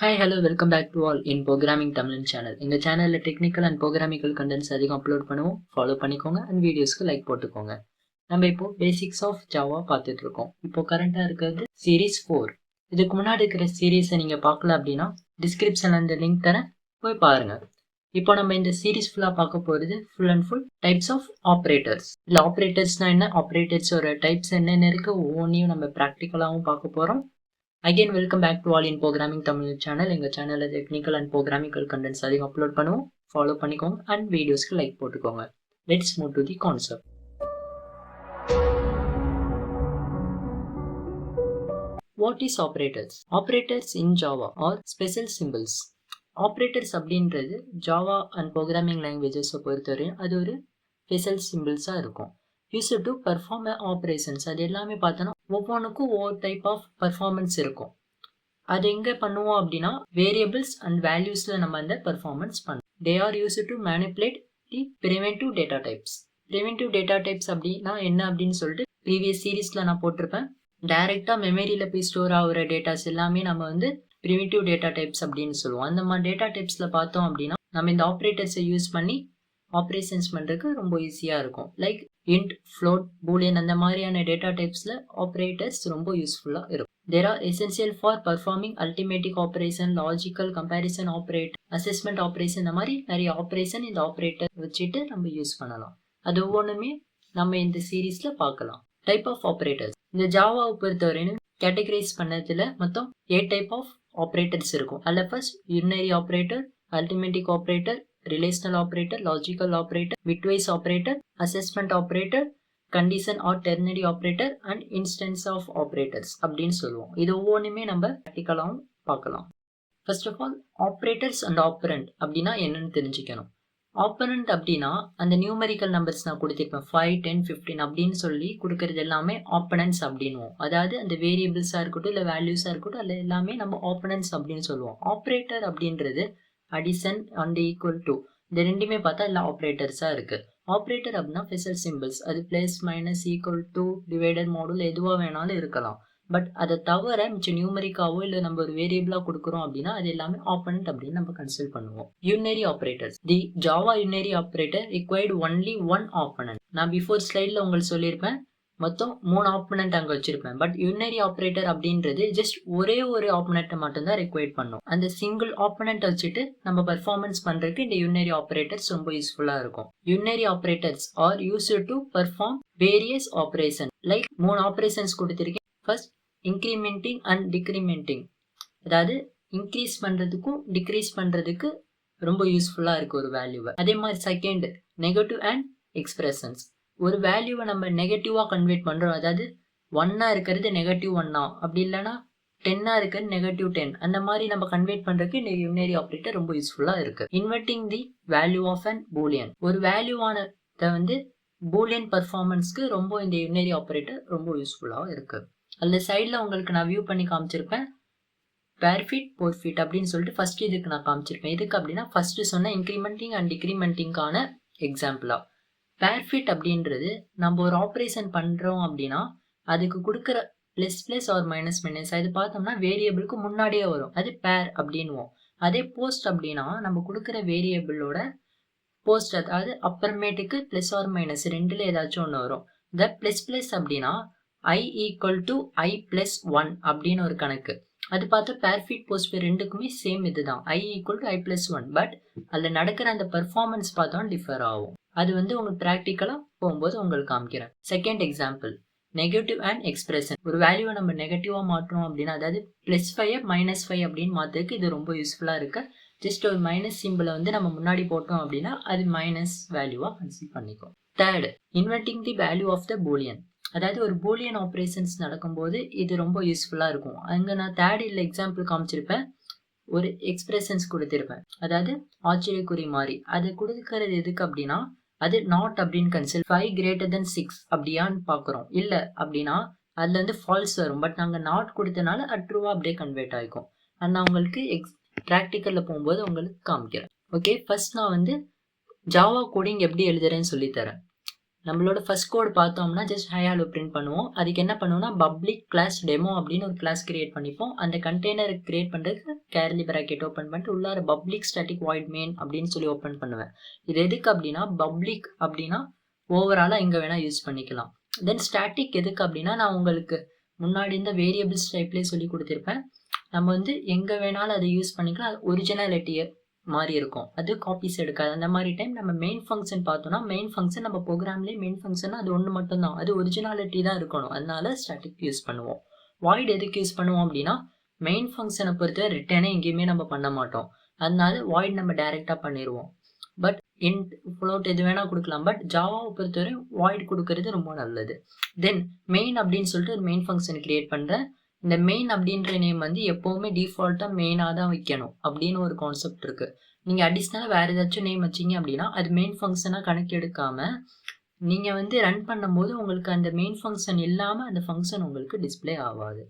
Hi hello welcome back to all in programming Tamil channel. எங்கள் சேனலில் technical and programmical contents அதிகம் upload பண்ணுவோம். Follow பண்ணிக்கோங்க அண்ட் வீடியோஸ்க்கு லைக் போட்டுக்கோங்க. நம்ம இப்போ பேசிக்ஸ் ஆஃப் ஜாவா பார்த்துட்டு இருக்கோம். இப்போ கரண்டாக இருக்கிறது சீரீஸ் 4. இதுக்கு முன்னாடி இருக்கிற சீரீஸை நீங்கள் பார்க்கல அப்படின்னா டிஸ்கிரிப்ஷனில் அந்த லிங்க் தரேன், போய் பாருங்கள். இப்போ நம்ம இந்த சீரீஸ் ஃபுல்லாக பார்க்க போகிறது full and full types of operators. இல்லை ஆப்ரேட்டர்ஸ்னால் என்ன, ஆப்ரேட்டர்ஸோட டைப்ஸ் என்னென்ன இருக்குது, ஒவ்வொன்றையும் நம்ம ப்ராக்டிக்கலாகவும் பார்க்க போகிறோம். Again, welcome back to all in Programming Tamil channel. எங்க சேனல்ல டெக்னிக்கல் அண்ட் ப்ரோக்ராமிக்கல் கண்டென்ட்ஸ் அதிகம் அப்லோட் பண்ணுவோம். ஃபாலோ பண்ணிக்கோங்க அண்ட் வீடியோஸ்க்கு லைக் போட்டுக்கோங்க. Let's move to the concept. What is operators? Operators in Java are special symbols. Operators அப்படின்றது Java and programming லாங்குவேஜஸை பொறுத்தவரையும் அது ஒரு ஸ்பெஷல் சிம்பிள்ஸாக இருக்கும். Use to perform operations. அது எல்லாமே பார்த்தோன்னா ஒவ்வொன்றுக்கும் ஒவ்வொரு டைப் ஆஃப் பர்ஃபார்மன்ஸ் இருக்கும். அது எங்கே பண்ணுவோம் அப்படின்னா வேரியபிள்ஸ் அண்ட் வேல்யூஸில் நம்ம அந்த பர்ஃபார்மன்ஸ் பண்ணுவோம். They are use to manipulate the preventive data types. Preventive data types அப்படின்னா என்ன அப்படின்னு சொல்லிட்டு ப்ரீவியஸ் சீரீஸில் நான் போட்டிருப்பேன். டைரெக்டாக மெமரியில் போய் ஸ்டோர் ஆகிற டேட்டாஸ் எல்லாமே நம்ம வந்து ப்ரிமிட்டிவ் டேட்டா டைப்ஸ் அப்படின்னு சொல்லுவோம். அந்த மாதிரி டேட்டா டைப்ஸில் பார்த்தோம் அப்படின்னா நம்ம இந்த ஆப்ரேட்டர்ஸை யூஸ் பண்ணி ஆப்ரேஷன்ஸ் பண்ணுறதுக்கு ரொம்ப ஈஸியாக இருக்கும். லைக் இன்ட், ஃப்ளோட், பூலியன் அந்த மாதிரியான டேட்டா டைப்ஸில் ஆப்ரேட்டர்ஸ் ரொம்ப யூஸ்ஃபுல்லாக இருக்கும். They're are essential for performing arithmetic operation, logical comparison operator, assignment operation, இந்த மாதிரி நிறைய ஆப்ரேஷன் இந்த ஆப்ரேட்டர் வச்சுட்டு நம்ம யூஸ் பண்ணலாம். அது ஒவ்வொன்றுமே நம்ம இந்த சீரீஸில் பார்க்கலாம். டைப் ஆஃப் ஆப்ரேட்டர்ஸ் இந்த ஜாவாவை பொறுத்தவரையும் கேட்டகரைஸ் பண்ணதுல மொத்தம் 8 டைப் ஆஃப் ஆப்ரேட்டர்ஸ் இருக்கும். அதில் first unary operator, arithmetic operator, relational operator, logical operator, bitwise operator, assignment operator, condition or ternary operator and instance of operators அப்படின்னு சொல்லுவோம். இது ஒவ்வொன்றுமே நம்ம ப்ராக்டிக்கலாகவும் பார்க்கலாம். First of all operators and operand அப்படின்னா என்னன்னு தெரிஞ்சுக்கணும். ஆப்பரண்ட் அப்படின்னா அந்த நியூமெரிக்கல் நம்பர்ஸ் நான் கொடுத்திருப்பேன் 5, 10, 15 அப்படின்னு சொல்லி கொடுக்கறது எல்லாமே ஆப்பனன்ட்ஸ் அப்படின்னுவோம். அதாவது அந்த வேரியபிள்ஸாக இருக்கட்டும் இல்லை வேல்யூஸாக இருக்கட்டும் அதில் எல்லாமே நம்ம ஆப்பனன்ட்ஸ் அப்படின்னு சொல்லுவோம். ஆப்ரேட்டர் அப்படின்றது அடிஷன் அண்ட் ஈக்குவல் டு இந்த ரெண்டுமே பார்த்தா எல்லாம் ஆப்ரேட்டர்ஸாக இருக்குது. ஆப்ரேட்டர் அப்படின்னா ஸ்பெஷல் சிம்பிள்ஸ். அது plus, minus, equal to, divided, module எதுவாக வேணாலும் இருக்கலாம். பட் அதை தவிர மிச்சம் நியூமரிக்காவோ இல்லை நம்ம ஒரு வேரியபிளாக கொடுக்குறோம் அப்படின்னா அது எல்லாமே ஆப்பனண்ட் அப்படின்னு நம்ம கன்சிடர் பண்ணுவோம். Unary operators. The Java unary operator required only one operand. நான் பிஃபோர் ஸ்லைடில் உங்களுக்கு சொல்லியிருப்பேன் மொத்தம் 3 ஆப்பனண்ட் அங்கே வச்சிருப்பேன். பட் யூனினரி ஆப்ரேட்டர் அப்படின்றது ஜஸ்ட் ஒரே ஒரு ஆப்பனண்ட்டை மட்டும்தான் ரிக்வயர்ட் பண்ணும். அந்த சிங்கிள் ஆப்பனண்ட் வச்சுட்டு நம்ம பர்ஃபார்மன்ஸ் பண்ணுறதுக்கு இந்த யூனினரி ஆப்ரேட்டர்ஸ் ரொம்ப யூஸ்ஃபுல்லாக இருக்கும். Unary operators are used to perform various operation. Like 3 operations கொடுத்துருக்கேன். First incrementing and decrementing. அதாவது இன்க்ரீஸ் பண்ணுறதுக்கும் டிக்ரீஸ் பண்ணுறதுக்கு ரொம்ப யூஸ்ஃபுல்லாக இருக்குது ஒரு வேல்யூவை. அதே மாதிரி செகண்ட் நெகட்டிவ் அண்ட் எக்ஸ்பிரஷன்ஸ். ஒரு வேல்யூவை நம்ம நெகட்டிவாக கன்வெர்ட் பண்ணுறோம். அதாவது 1 இருக்கிறது -1 அப்படி இல்லைன்னா 10 இருக்கிறது -10 அந்த மாதிரி நம்ம கன்வெர்ட் பண்ணுறதுக்கு இந்த யூனினரி ஆப்ரேட்டர் ரொம்ப யூஸ்ஃபுல்லாக இருக்குது. Inverting the value of an Boolean. ஒரு வேல்யூவானதை வந்து பூலியன் பர்ஃபார்மன்ஸ்க்கு ரொம்ப இந்த யூனினரி ஆப்ரேட்டர் ரொம்ப யூஸ்ஃபுல்லாக இருக்குது. அதில் சைடில் உங்களுக்கு நான் வியூ பண்ணி காமிச்சிருப்பேன். பேர்ஃபிட், போர்ஃபிட் அப்படின்னு சொல்லிட்டு ஃபர்ஸ்ட் இதுக்கு நான் காமிச்சிருப்பேன். இதுக்கு அப்படின்னா ஃபர்ஸ்ட் சொன்ன இன்க்ரிமெண்டிங் அண்ட் டிக்ரிமெண்டிங்கான எக்ஸாம்பிளா. பேர்ஃபிட் அப்படின்றது நம்ம ஒரு ஆப்ரேஷன் பண்ணுறோம் அப்படின்னா அதுக்கு கொடுக்குற ப்ளஸ் ஆர் மைனஸ் அது பார்த்தோம்னா வேரியபிளுக்கு முன்னாடியே வரும். அது பேர் அப்படின்வோம். அதே போஸ்ட் அப்படின்னா நம்ம கொடுக்குற வேரியபிளோட போஸ்ட், அதாவது அப்புறமேட்டுக்கு ப்ளஸ் ஆர் மைனஸ் ரெண்டுல ஏதாச்சும் ஒன்று வரும். இந்த ப்ளஸ் அப்படின்னா i ஈக்குவல் டு i + 1 அப்படின்னு ஒரு கணக்கு. அது பார்த்தா பேர்ஃபிட், போஸ்ட்ஃபிட் ரெண்டுக்குமே சேம் இதுதான், i equal to i + 1. But அதில் நடக்கிற அந்த பர்ஃபார்மன்ஸ் பார்த்தோம் டிஃபர் ஆகும். அது வந்து உங்களுக்கு ப்ராக்டிக்கலாக போகும்போது உங்களுக்கு காமிக்கிறேன். Second example negative and expression. ஒரு வேல்யூவை நம்ம நெகட்டிவாக மாற்றோம் அப்படின்னா அதாவது +5 -5 அப்படின்னு மாற்றுறதுக்கு இது ரொம்ப யூஸ்ஃபுல்லாக இருக்கு. ஜஸ்ட் ஒரு மைனஸ் சிம்பிளை வந்து நம்ம முன்னாடி போட்டோம் அப்படின்னா அது மைனஸ் வேல்யூவாக கன்சிடர் பண்ணிக்கும். Third inverting the value of the Boolean. அதாவது ஒரு பூலியன் ஆப்ரேஷன்ஸ் நடக்கும்போது இது ரொம்ப யூஸ்ஃபுல்லாக இருக்கும். அங்கே நான் தேர்ட் இல்லை எக்ஸாம்பிள் காமிச்சிருப்பேன். ஒரு எக்ஸ்பிரஷன்ஸ் கொடுத்துருப்பேன், அதாவது ஆச்சரியக்குறி மாதிரி. அது கொடுக்கறது எதுக்கு அப்படின்னா அது நாட் அப்படின்னு கன்சிடர் 5 > 6 அப்படியான்னு பார்க்குறோம். இல்லை அப்படின்னா அதில் வந்து ஃபால்ஸ் வரும். பட் நாங்கள் நாட் கொடுத்தனால ட்ரூவாக அப்படியே கன்வெர்ட் ஆகிக்கும். நான் உங்களுக்கு ப்ராக்டிக்கலில் போகும்போது உங்களுக்கு காமிக்கிறேன். ஓகே, ஃபர்ஸ்ட் நான் வந்து ஜாவா கோடிங் எப்படி எழுதுறேன்னு சொல்லித்தரேன். நம்மளோட ஃபர்ஸ்ட் கோட் பார்த்தோம்னா ஜஸ்ட் ஹை ஹலோ பிரிண்ட் பண்ணுவோம். அதுக்கு என்ன பண்ணுவோம்னா பப்ளிக் கிளாஸ் டெமோ அப்படின்னு ஒரு கிளாஸ் கிரியேட் பண்ணிப்போம். அந்த கண்டெய்னர் கிரியேட் பண்ணுறதுக்கு கேர்லி பிராக்கெட் ஓப்பன் பண்ணிட்டு உள்ளார பப்ளிக் ஸ்டாட்டிக் வாய்ட் மெயின் அப்படின்னு சொல்லி ஓப்பன் பண்ணுவேன். இது எதுக்கு அப்படின்னா பப்ளிக் அப்படின்னா ஓவராலாக எங்கே வேணால் யூஸ் பண்ணிக்கலாம். தென் ஸ்டாட்டிக் எதுக்கு அப்படின்னா நான் உங்களுக்கு முன்னாடி இந்த வேரியபிள்ஸ் டைப்லேயே சொல்லி கொடுத்துருப்பேன். நம்ம வந்து எங்கே வேணாலும் அதை யூஸ் பண்ணிக்கலாம். அது ஒரிஜினாலிட்டியை மாதிரி இருக்கும், அது காப்பீஸ் எடுக்காது. அந்த மாதிரி டைம் நம்ம மெயின் ஃபங்க்ஷன் பார்த்தோம்னா மெயின் ஃபங்க்ஷன் நம்ம ப்ரோக்ராம்லேயே மெயின் ஃபங்க்ஷன் அது ஒன்று மட்டும்தான், அது ஒரிஜினாலிட்டி தான் இருக்கணும். அதனால ஸ்டாட்டிக் யூஸ் பண்ணுவோம். வாய்ட் எதுக்கு யூஸ் பண்ணுவோம் அப்படின்னா மெயின் ஃபங்க்ஷனை பொறுத்த ரிட்டர்னே எங்கேயுமே நம்ம பண்ண மாட்டோம். அதனால வாய்ட் நம்ம டைரெக்டாக பண்ணிடுவோம். பட் இன்ட் ஃப்ளோட் எது வேணால் கொடுக்கலாம். பட் ஜாவாவை பொறுத்தவரை வாய்ட் கொடுக்கறது ரொம்ப நல்லது. தென் மெயின் அப்படின்னு சொல்லிட்டு ஒரு மெயின் ஃபங்க்ஷன் கிரியேட் பண்ணுறேன். இந்த மெயின் அப்படின்ற நேம் வந்து எப்போவுமே டிஃபால்ட்டாக மெயினாக தான் வைக்கணும் அப்படின்னு ஒரு கான்செப்ட் இருக்குது. நீங்கள் அடிஷ்னலாக வேறு ஏதாச்சும் நேம் வச்சிங்க அப்படின்னா அது மெயின் ஃபங்க்ஷனாக கணக்கு எடுக்காமல் நீங்கள் வந்து ரன் பண்ணும்போது உங்களுக்கு அந்த மெயின் ஃபங்க்ஷன் இல்லாமல் அந்த ஃபங்க்ஷன் உங்களுக்கு டிஸ்பிளே ஆகாது.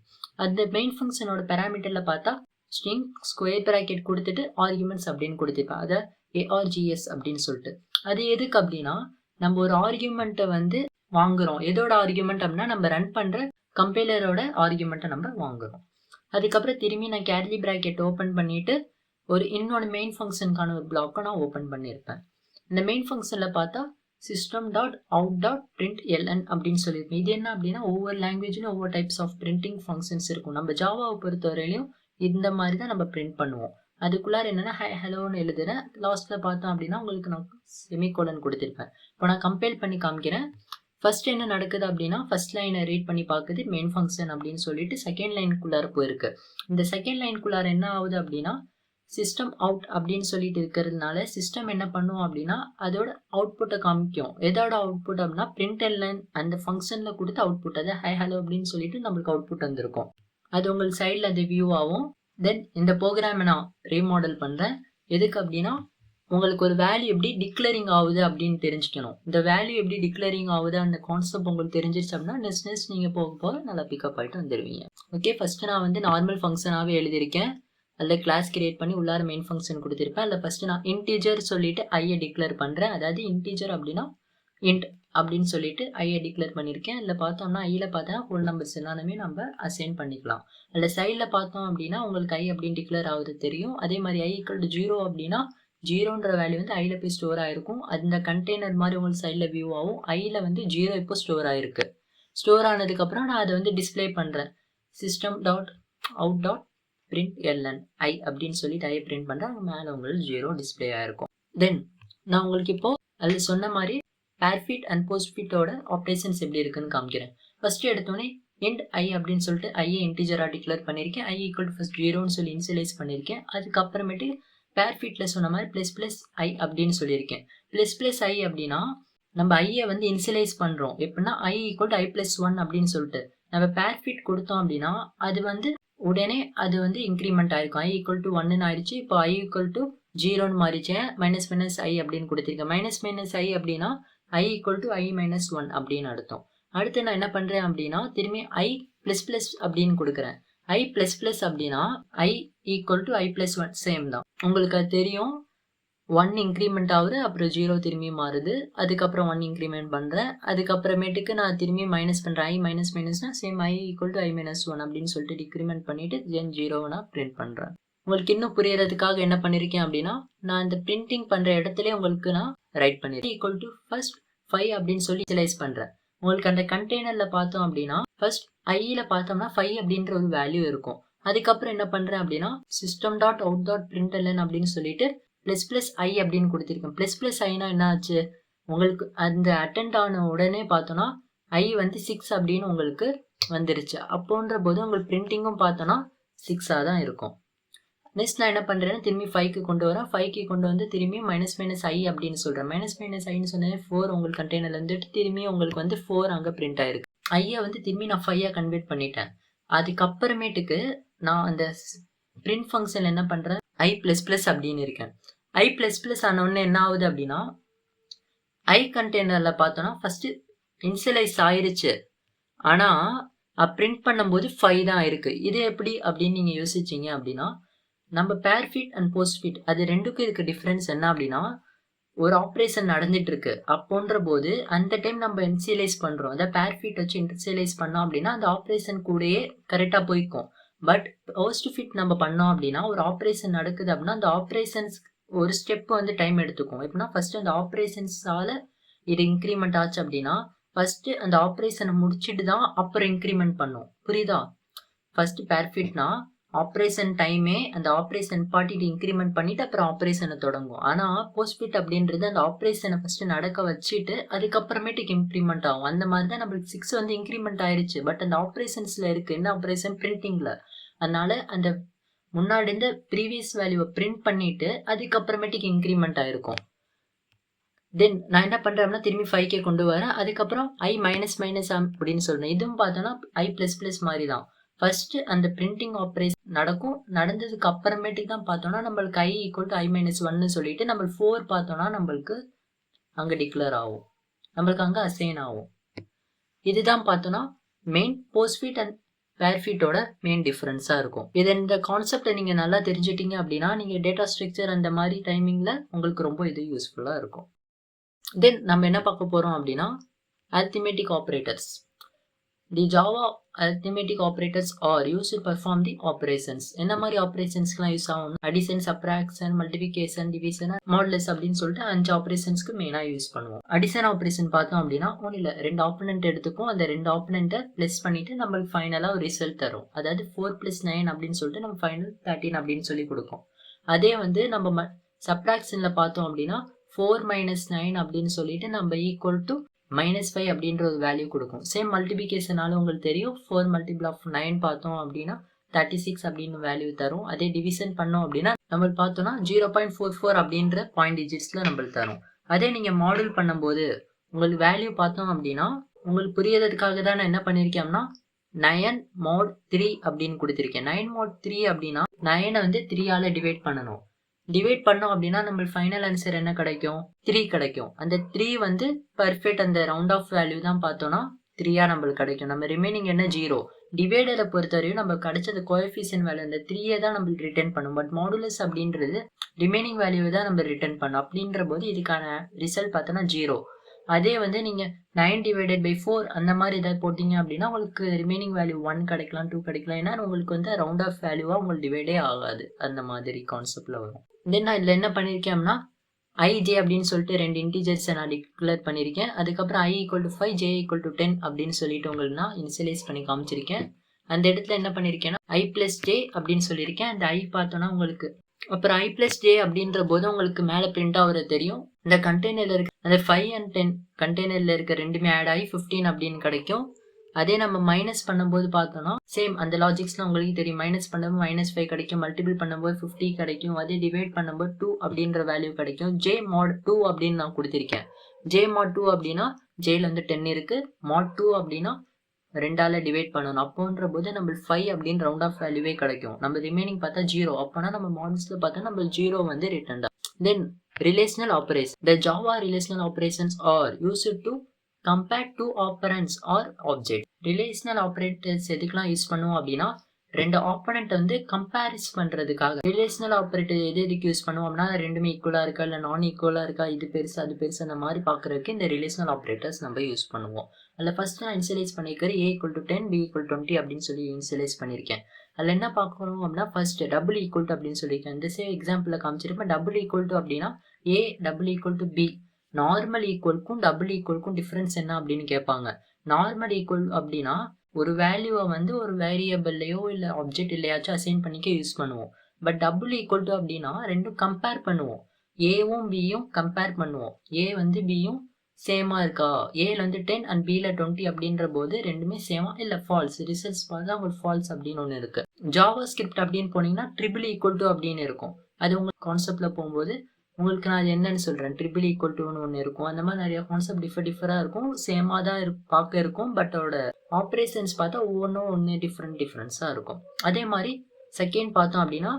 அந்த மெயின் ஃபங்க்ஷனோட பேராமீட்டரில் பார்த்தா ஸ்ட்ரிங் ஸ்கொயர் ப்ராக்கெட் கொடுத்துட்டு ஆர்குமெண்ட்ஸ் அப்படின்னு கொடுத்துருப்பேன், அதை ஏஆர்ஜிஎஸ் அப்படின்னு சொல்லிட்டு. அது எதுக்கு அப்படின்னா நம்ம ஒரு ஆர்குமெண்ட்டை வந்து வாங்குகிறோம். எதோட ஆர்குமெண்ட் அப்படின்னா நம்ம ரன் பண்ணுற கம்பைலரோட ஆர்குமெண்ட்டை நம்ம வாங்குகிறோம். அதுக்கப்புறம் திரும்பி நான் கேர்லி பிராக்கெட் ஓப்பன் பண்ணிவிட்டு ஒரு இன்னொன்று மெயின் ஃபங்க்ஷனுக்கான ஒரு பிளாக்கை நான் ஓப்பன் பண்ணியிருப்பேன். இந்த மெயின் ஃபங்க்ஷனில் பார்த்தா system.out.println அப்படின்னு சொல்லியிருப்பேன். இது என்ன அப்படின்னா ஒவ்வொரு லாங்குவேஜ்லையும் ஒவ்வொரு டைப்ஸ் ஆஃப் பிரிண்டிங் ஃபங்க்ஷன்ஸ் இருக்கும். நம்ம ஜாவாவை பொறுத்தவரையிலையும் இந்த மாதிரி தான் நம்ம பிரிண்ட் பண்ணுவோம். அதுக்குள்ளார என்னென்னா ஹலோன்னு எழுதுறேன். லாஸ்ட்டில் பார்த்தோம் அப்படின்னா உங்களுக்கு நான் செமிகோலன் கொடுத்துருப்பேன். இப்போ நான் கம்பைல் பண்ணி காமிக்கிறேன். ஃபர்ஸ்ட் என்ன நடக்குது அப்படின்னா ஃபர்ஸ்ட் லைனை ரீட் பண்ணி பார்க்குது மெயின் ஃபங்க்ஷன் அப்படின்னு சொல்லிட்டு செகண்ட் லைனுக்குள்ளார போயிருக்கு. இந்த செகண்ட் லைனுக்குள்ளார என்ன ஆகுது அப்படின்னா சிஸ்டம் அவுட் அப்படின்னு சொல்லிட்டு இருக்கிறதுனால சிஸ்டம் என்ன பண்ணும் அப்படின்னா அதோட அவுட்புட்டை காமிக்கும். எதோட அவுட்புட் அப்படின்னா println அந்த ஃபங்க்ஷனில் கொடுத்து அவுட்புட், அதை ஹை ஹலோ அப்படின்னு சொல்லிட்டு நம்மளுக்கு அவுட்புட் வந்திருக்கும். அது உங்களுக்கு சைடில் அது வியூ ஆகும். தென் இந்த ப்ரோக்ராமை நான் ரீமாடல் பண்ணுறேன். எதுக்கு அப்படின்னா உங்களுக்கு ஒரு வேல்யூ எப்படி டிக்ளரிங் ஆகுது அப்படின்னு தெரிஞ்சுக்கணும். இந்த வேல்யூ எப்படி டிக்ளரிங் ஆகுது அந்த கான்செப்ட் உங்களுக்கு தெரிஞ்சிருச்சு அப்படின்னா நெக்ஸ்ட் நீங்கள் போக நல்லா பிக்கப் ஆகிட்டு வந்துடுவீங்க. ஓகே, ஃபஸ்ட்டு நான் வந்து நார்மல் ஃபங்க்ஷனாகவே எழுதியிருக்கேன். அதில் கிளாஸ் கிரியேட் பண்ணி உள்ளார மெயின் ஃபங்க்ஷன் கொடுத்துருப்பேன். அதில் ஃபஸ்ட்டு நான் இன்டீஜர் சொல்லிட்டு ஐயை டிக்ளேர் பண்ணுறேன். அதாவது இன்டீஜர் அப்படின்னா இன்ட் அப்படின்னு சொல்லிட்டு ஐயை டிக்ளேர் பண்ணியிருக்கேன். அதில் பார்த்தோம்னா ஐயில் பார்த்தா ஃபுல் நம்பர்ஸ் எல்லாமே நம்ம அசைன் பண்ணிக்கலாம். அதில் சைடில் பார்த்தோம் அப்படின்னா உங்களுக்கு ஐ அப்படின்னு டிக்ளேர் ஆகுது தெரியும். அதே மாதிரி ஐ ஈக்குவல் டு 0 அப்படின்னா 0ன்ற வேல்யூ வந்து ஐயில் போய் ஸ்டோர் ஆகிருக்கும். அந்த கண்டெய்னர் மாதிரி உங்களுக்கு சைடில் வியூ ஆகும். ஐயில் வந்து 0 இப்போ ஸ்டோர் ஆகிருக்கு. ஸ்டோர் ஆனதுக்கப்புறம் நான் அதை வந்து டிஸ்பிளே பண்ணுறேன். system.out.println ஐ அப்படின்னு சொல்லிட்டு ஐயை பிரிண்ட் பண்ணுறேன். மேலே உங்களுக்கு 0 டிஸ்பிளே ஆகிருக்கும். தென் நான் உங்களுக்கு இப்போது அதில் சொன்ன மாதிரி பேர்ஃபிட் அண்ட் போஸ்ட்ஃபிட்டோட ஆப்ரேஷன்ஸ் எப்படி இருக்குன்னு காமிக்கிறேன். ஃபஸ்ட்டு எடுத்தோடனே இன்ட் ஐ அப்படின்னு சொல்லிட்டு ஐயை இன்டிஜராக டிக்ளேர் பண்ணியிருக்கேன். ஐ ஈக்குவல் டு ஃபஸ்ட் 0ன்னு சொல்லி இனிஷியலைஸ் பண்ணியிருக்கேன். அதுக்கப்புறமேட்டு பேர்ஃபிட்டில் சொன்ன மாதிரி ++ ஐ அப்படின்னு சொல்லியிருக்கேன். ++ ஐ அப்படின்னா நம்ம ஐயை வந்து இனிஷியலைஸ் பண்ணுறோம். எப்படின்னா ஐ ஈக்குவல் டு i+1 அப்படின்னு சொல்லிட்டு நம்ம பேர்ஃபிட் கொடுத்தோம் அப்படின்னா அது வந்து உடனே அது வந்து இன்க்ரிமெண்ட் ஆயிருக்கும். ஐ ஈக்குவல் டு 1ன்னு ஆயிடுச்சு. இப்போ ஐ ஈக்குவல் டு 0ன்னு மாறிச்சேன். -- ஐ அப்படின்னு கொடுத்துருக்கேன். -- ஐ அப்படின்னா ஐ ஈக்குவல் டு i-1 அப்படின்னு அர்த்தம். அடுத்து நான் என்ன பண்ணுறேன் அப்படின்னா திரும்பி i++ அப்படின்னு கொடுக்குறேன். i++ அப்படின்னா i equal to i+1 same தான். உங்களுக்கு அது தெரியும். 1 இன்க்ரிமெண்ட் ஆகுது, அப்புறம் 0 திரும்பி மாறுது. அதுக்கப்புறம் 1 இன்க்ரிமெண்ட் பண்ணுறேன். அதுக்கப்புறமேட்டுக்கு நான் திரும்பி மைனஸ் பண்ணுறேன். i மைனஸ்னா same i equal to i-1 அப்படின்னு சொல்லிட்டு டிக்ரிமெண்ட் பண்ணிவிட்டு தென் 0 நான் பிரிண்ட் பண்ணுறேன். உங்களுக்கு இன்னும் புரியறதுக்காக என்ன பண்ணியிருக்கேன் அப்படின்னா நான் இந்த பிரிண்டிங் பண்ணுற இடத்துல உங்களுக்கு நான் ரைட் பண்ணியிருக்கேன். ஈக்குவல் டு ஃபர்ஸ்ட் 5 அப்படின்னு சொல்லி இனிஷியலைஸ் பண்ணுறேன். உங்களுக்கு அந்த கண்டெய்னரில் பார்த்தோம் அப்படின்னா ஃபர்ஸ்ட் ஐயில் பார்த்தோம்னா 5 அப்படின்ற ஒரு வேல்யூ இருக்கும். அதுக்கப்புறம் என்ன பண்ணுறேன் அப்படின்னா system.out.println அப்படின்னு சொல்லிட்டு ++ ஐ அப்படின்னு கொடுத்துருக்கேன். ++ ஐனா என்ன ஆச்சு, உங்களுக்கு அந்த அட்டெண்ட் ஆன உடனே பார்த்தோன்னா ஐ வந்து 6 அப்படின்னு உங்களுக்கு வந்துருச்சு. அப்போன்ற போது உங்களுக்கு பிரிண்டிங்கும் பார்த்தோன்னா 6ஆக தான் இருக்கும். நெக்ஸ்ட் நான் என்ன பண்ணுறேன்னா திரும்பி 5க்கு கொண்டு வரேன். 5க்கு கொண்டு வந்து திரும்பி -- ஐ அப்படின்னு சொல்கிறேன். -- ஐன்னு சொன்னேன் 4 உங்களுக்கு கண்டெய்னரில் வந்துட்டு திரும்பி உங்களுக்கு வந்து 4 அங்கே பிரிண்ட் ஆயிருக்கு. ஐயை வந்து திரும்பி நான் 5ஆக கன்வெர்ட் பண்ணிட்டேன். அதுக்கப்புறமேட்டுக்கு நான் அந்த பிரிண்ட் ஃபங்க்ஷன் என்ன பண்ணுறேன் i++ அப்படின்னு இருக்கேன். i++ ஆனோடனே என்ன ஆகுது அப்படின்னா ஐ கண்டெய்னரில் பார்த்தோன்னா ஃபஸ்ட்டு இனிஷியலைஸ் ஆயிருச்சு. ஆனால் பிரிண்ட் பண்ணும்போது 5 தான் இருக்குது. இது எப்படி அப்படின்னு நீங்கள் யோசிச்சிங்க அப்படின்னா நம்ம பேர்ஃபிட் அண்ட் போஸ்ட்ஃபிட் அது ரெண்டுக்கும் இருக்க டிஃப்ரென்ஸ் என்ன அப்படின்னா ஒரு ஆப்ரேஷன் நடந்துட்டு இருக்கு அப்போன்ற போது அந்த டைம் நம்ம இனிஷியலைஸ் பண்றோம். அதாவது பேர் ஃபிட் வச்சு இனிஷியலைஸ் பண்ணோம் அப்படின்னா அந்த ஆப்ரேஷன் கூடயே கரெக்டா போய்க்கும். பட் போஸ்ட் ஃபிட் நம்ம பண்ணோம் அப்படின்னா ஒரு ஆப்ரேஷன் நடக்குது அப்படின்னா அந்த ஆப்ரேஷன்ஸ் ஒரு ஸ்டெப் வந்து டைம் எடுத்துக்கும். எப்படின்னா ஃபர்ஸ்ட் அந்த ஆப்ரேஷன்ஸால இது இன்க்ரிமெண்ட் ஆச்சு அப்படின்னா ஃபர்ஸ்ட் அந்த ஆப்ரேஷனை முடிச்சுட்டு தான் அப்புறம் இன்க்ரிமெண்ட் பண்ணும். புரியுதா? ஃபர்ஸ்ட் பேர் ஃபிட்னா ஆப்ரேஷன் டைமே அந்த ஆப்ரேஷன் பார்ட்டிட்டு இன்க்ரிமெண்ட் பண்ணிட்டு அப்புறம் ஆப்ரேஷனை தொடங்கும். ஆனால் போஸ்ட் ஃபிட் அப்படின்றது அந்த ஆப்ரேஷனை ஃபர்ஸ்ட் நடக்க வச்சுட்டு அதுக்கப்புறமேட்டுக்கு இம்ப்ளிமெண்ட் ஆகும். அந்த மாதிரி தான் நம்மளுக்கு 6 வந்து இன்க்ரிமெண்ட் ஆயிருச்சு. பட் அந்த ஆப்ரேஷன்ஸ்ல இருக்கு என்ன ஆப்ரேஷன்? பிரிண்டிங்ல. அதனால அந்த முன்னாடி இந்த ப்ரீவியஸ் வேல்யூவை பிரிண்ட் பண்ணிட்டு அதுக்கப்புறமேட்டுக்கு இன்க்ரிமெண்ட் ஆயிருக்கும். தென் நான் என்ன பண்றேன்னா திரும்பி 5K கொண்டு வரேன். அதுக்கப்புறம் I மைனஸ் மைனஸ் அப்படின்னு சொல்றேன். இதுவும் பார்த்தோன்னா I பிளஸ் பிளஸ் மாதிரி தான். ஃபர்ஸ்ட் அந்த பிரிண்டிங் ஆப்ரேஷன் நடக்கும். நடந்ததுக்கு அப்புறமேட்டுக்கு தான் பார்த்தோம்னா நம்மளுக்கு I equal to I minus 1 சொல்லிட்டு நம்ம 4 பார்த்தோம்னா நம்மளுக்கு அங்கே டிக்ளேர் ஆகும். நம்மளுக்கு அங்கே அசைன் ஆகும். இதுதான் பார்த்தோம்னா மெயின் போஸ்ட் ஃபிட் அண்ட் பேர் ஃபிட்டோட மெயின் டிஃப்ரென்ஸாக இருக்கும். இது இந்த கான்செப்டை நீங்கள் நல்லா தெரிஞ்சிட்டீங்க அப்படின்னா நீங்கள் டேட்டா ஸ்ட்ரக்சர் அந்த மாதிரி டைமிங்கில் உங்களுக்கு ரொம்ப இது யூஸ்ஃபுல்லாக இருக்கும். தென் நம்ம என்ன பார்க்க போகிறோம் அப்படின்னா arithmetic operators. The Java arithmetic operators are used to perform the operations. என்ன மாதிரி ஆப்ரேஷன்ஸ்க்குலாம் யூஸ் ஆகும்? Addition, subtraction, multiplication, division, modulus அப்படின்னு சொல்லிட்டு 5 ஆப்ரேஷன்ஸ்க்கு மெயினாக யூஸ் பண்ணுவோம். அடிஷன் ஆப்ரேஷன் பார்த்தோம் அப்படின்னா ஒன்றும் இல்லை, 2 ஆப்பனண்ட் எடுத்துக்கும். அந்த 2 ஆப்பனண்ட்டை ப்ளஸ் பண்ணிட்டு நம்மளுக்கு ஃபைனலாக ஒரு ரிசல்ட் தரும். அதாவது 4 + 9 அப்படின்னு சொல்லிட்டு நம்ம ஃபைனல் 13 அப்படின்னு சொல்லி கொடுக்கும். அதே வந்து நம்ம சப்ராக்ஷனில் பார்த்தோம் அப்படின்னா 4 - 9 அப்படின்னு சொல்லிட்டு நம்ம ஈக்குவல் டு -5 அப்படின்ற ஒரு வேல்யூ கொடுக்கும். சேம் மல்டிபிகேஷனால உங்களுக்கு தெரியும் 4 மல்டிபிள் ஆஃப் 9 பார்த்தோம் அப்படின்னா 36 அப்படின்னு வேல்யூ தரும். அதே டிவிஷன் பண்ணோம் அப்படின்னா நம்ம பார்த்தோம்னா 0.44 அப்படின்ற பாயிண்ட் டிஜிட்ஸ்ல நம்மளுக்கு தரும். அதே நீங்க மாடல் பண்ணும்போது உங்களுக்கு வேல்யூ பார்த்தோம் அப்படின்னா உங்களுக்கு புரியறதுக்காக தான் நான் என்ன பண்ணியிருக்கேன்னா 9 mod 3 அப்படின்னு கொடுத்துருக்கேன். 9 mod 3 அப்படின்னா 9 வந்து 3ஆல டிவைட் பண்ணணும். டிவைட் பண்ணோம் அப்படின்னா நம்ம ஃபைனல் ஆன்சர் என்ன கிடைக்கும்? 3 கிடைக்கும். அந்த 3 வந்து பர்ஃபெக்ட் அந்த ரவுண்ட் ஆஃப் வேல்யூ தான் பார்த்தோம்னா 3ஆ நம்மளுக்கு கிடைக்கும். நம்ம ரிமைனிங் என்ன 0. டிவைடரை பொறுத்தவரையும் நம்ம கிடைச்ச கோஎஃபிஷியன்ட் வேல்யூ அந்த 3 தான் நம்மளுக்கு ரிட்டர்ன் பண்ணும். பட் மாடுலஸ் அப்படின்றது ரிமைனிங் வேல்யூவை தான் நம்ம ரிட்டர்ன் பண்ணும். அப்படின்ற போது இதுக்கான ரிசல்ட் பார்த்தோன்னா 0. அதே வந்து நீங்க 9/4 அந்த மாதிரி ஏதாவது போட்டீங்க அப்படின்னா உங்களுக்கு ரிமைனிங் வேல்யூ 1 கிடைக்கலாம், 2 கிடைக்கலாம். ஏன்னா உங்களுக்கு வந்து ரவுண்ட் ஆஃப் வேல்யூவா உங்களுக்கு டிவைடே ஆகாது. அந்த மாதிரி கான்செப்ட்ல வரும். தென் நான் இதில் என்ன பண்ணியிருக்கேன்னா IJ அப்படின்னு சொல்லிட்டு 2 இன்டிஜர்ஸை நான் டிக்ளேர் பண்ணியிருக்கேன். அதுக்கப்புறம் I = 5, J = 10 அப்படின்னு சொல்லிட்டு உங்களுக்கு நான் இனிஷியலைஸ் பண்ணி காமிச்சிருக்கேன். அந்த இடத்துல என்ன பண்ணியிருக்கேன்னா I + J அப்படின்னு சொல்லியிருக்கேன். அந்த I பார்த்தோன்னா உங்களுக்கு அப்புறம் I + J அப்படின்ற போது உங்களுக்கு மேலே பிரிண்ட் ஆகுறது தெரியும். இந்த கண்டெய்னரில் இருக்க அந்த 5 and 10 கண்டெய்னரில் இருக்க ரெண்டுமே ஆட் ஆகி 15 அப்படின்னு கிடைக்கும். அதே நம்ம மைனஸ் பண்ணும்போது பார்த்தோம்னா சேம் அந்த லாஜிக்ஸ்லாம் உங்களுக்கு தெரியும். மைனஸ் பண்ணும்போது -5 கிடைக்கும், மல்டிபிள் பண்ணும்போது 50 கிடைக்கும், அதே டிவைட் பண்ணும்போது 2 அப்படின்ற வேல்யூ கிடைக்கும். J mod 2 அப்படின்னு நான் கொடுத்துருக்கேன். J mod 2 அப்படின்னா Jல வந்து 10 இருக்கு, mod 2 அப்படின்னா 2ஆல டிவைட் பண்ணணும். அப்போன்ற போது நம்மளுக்கு 5 அப்படின்னு ரவுண்ட் ஆஃப் வேல்யூவே கிடைக்கும். நம்ம ரிமைனிங் பார்த்தா 0. அப்போனா நம்ம மாடல்ஸ்ல பார்த்தா நம்ம 0 வந்து ரிட்டர்ன் தான். Then relational operation. The Java relational operations are used to compare two operands or object. Relational operators எதுக்கெல்லாம் யூஸ் பண்ணுவோம் அப்படின்னா 2 ஆப்பனண்ட் வந்து கம்பேரிஸ் பண்றதுக்காக. ரிலேஷனல் ஆப்பரேட்டர் எதுக்கு யூஸ் பண்ணுவோம் அப்படின்னா ரெண்டுமே ஈக்குவலா இருக்கா இல்லை நான் ஈக்குவலா இருக்கா, இது பெருசு அது பெருசு அந்த மாதிரி பாக்குறதுக்கு இந்த ரிலேஷனல் ஆப்பரேட்டர்ஸ் நம்ம யூஸ் பண்ணுவோம். அதில் ஃபர்ஸ்ட் நான் இனிஷியலைஸ் பண்ணியிருக்கிறேன் A = 10, B = 20 அப்படின்னு சொல்லி இனிஷியலைஸ் பண்ணியிருக்கேன். அதில் என்ன பார்க்கணும் அப்படின்னா ஃபர்ஸ்ட் டபுள் ஈக்குவல் டு அப்படின்னு சொல்லியிருக்கேன். இந்த சேம் எக்ஸாம்பிளில் காமிச்சிருப்பேன். டபுள் ஈக்குவல் டு அப்படின்னா A = B. நார்மல் ஈக்குவலுக்கும் டபுள் ஈக்குவலுக்கும் டிஃபரன்ஸ் என்ன அப்படின்னு கேட்பாங்க. நார்மல் ஈக்குவல் அப்படின்னா ஒரு வேல்யூவை வந்து ஒரு வேரியபிள்லையோ இல்லை ஆப்ஜெக்ட் இல்லையாச்சும் அசைன் பண்ணிக்க யூஸ் பண்ணுவோம். பட் டபுள் ஈக்குவல் டு அப்படின்னா ரெண்டும் கம்பேர் பண்ணுவோம். ஏவும் பியும் கம்பேர் பண்ணுவோம். ஏ வந்து பியும் சேமா இருக்கா, ஏல வந்து 10 அண்ட் பில 20 அப்படின்ற போது ரெண்டுமே சேமா இல்லை ஃபால்ஸ். ரிசல்ட்ஸ் பார்த்தா உங்களுக்கு ஃபால்ஸ் அப்படின்னு ஒன்று இருக்கு. ஜாவா ஸ்கிரிப்ட் அப்படின்னு போனீங்கன்னா ட்ரிபிள் ஈக்குவல் டு அப்படின்னு இருக்கும். அது உங்களுக்கு கான்செப்ட்ல போகும்போது உங்களுக்கு நான் என்னன்னு சொல்றேன். ட்ரிபிள் ஈக்குவல் டுன்னு ஒன்று இருக்கும். அந்த மாதிரி நிறைய கான்செப்ட் டிஃபராக இருக்கும். சேமாக தான் பார்க்க இருக்கும். பட் அதோட ஆப்ரேஷன்ஸ் பார்த்தா ஒன்று டிஃப்ரென்ஸாக இருக்கும். அதே மாதிரி செகண்ட் பார்த்தோம் அப்படின்னா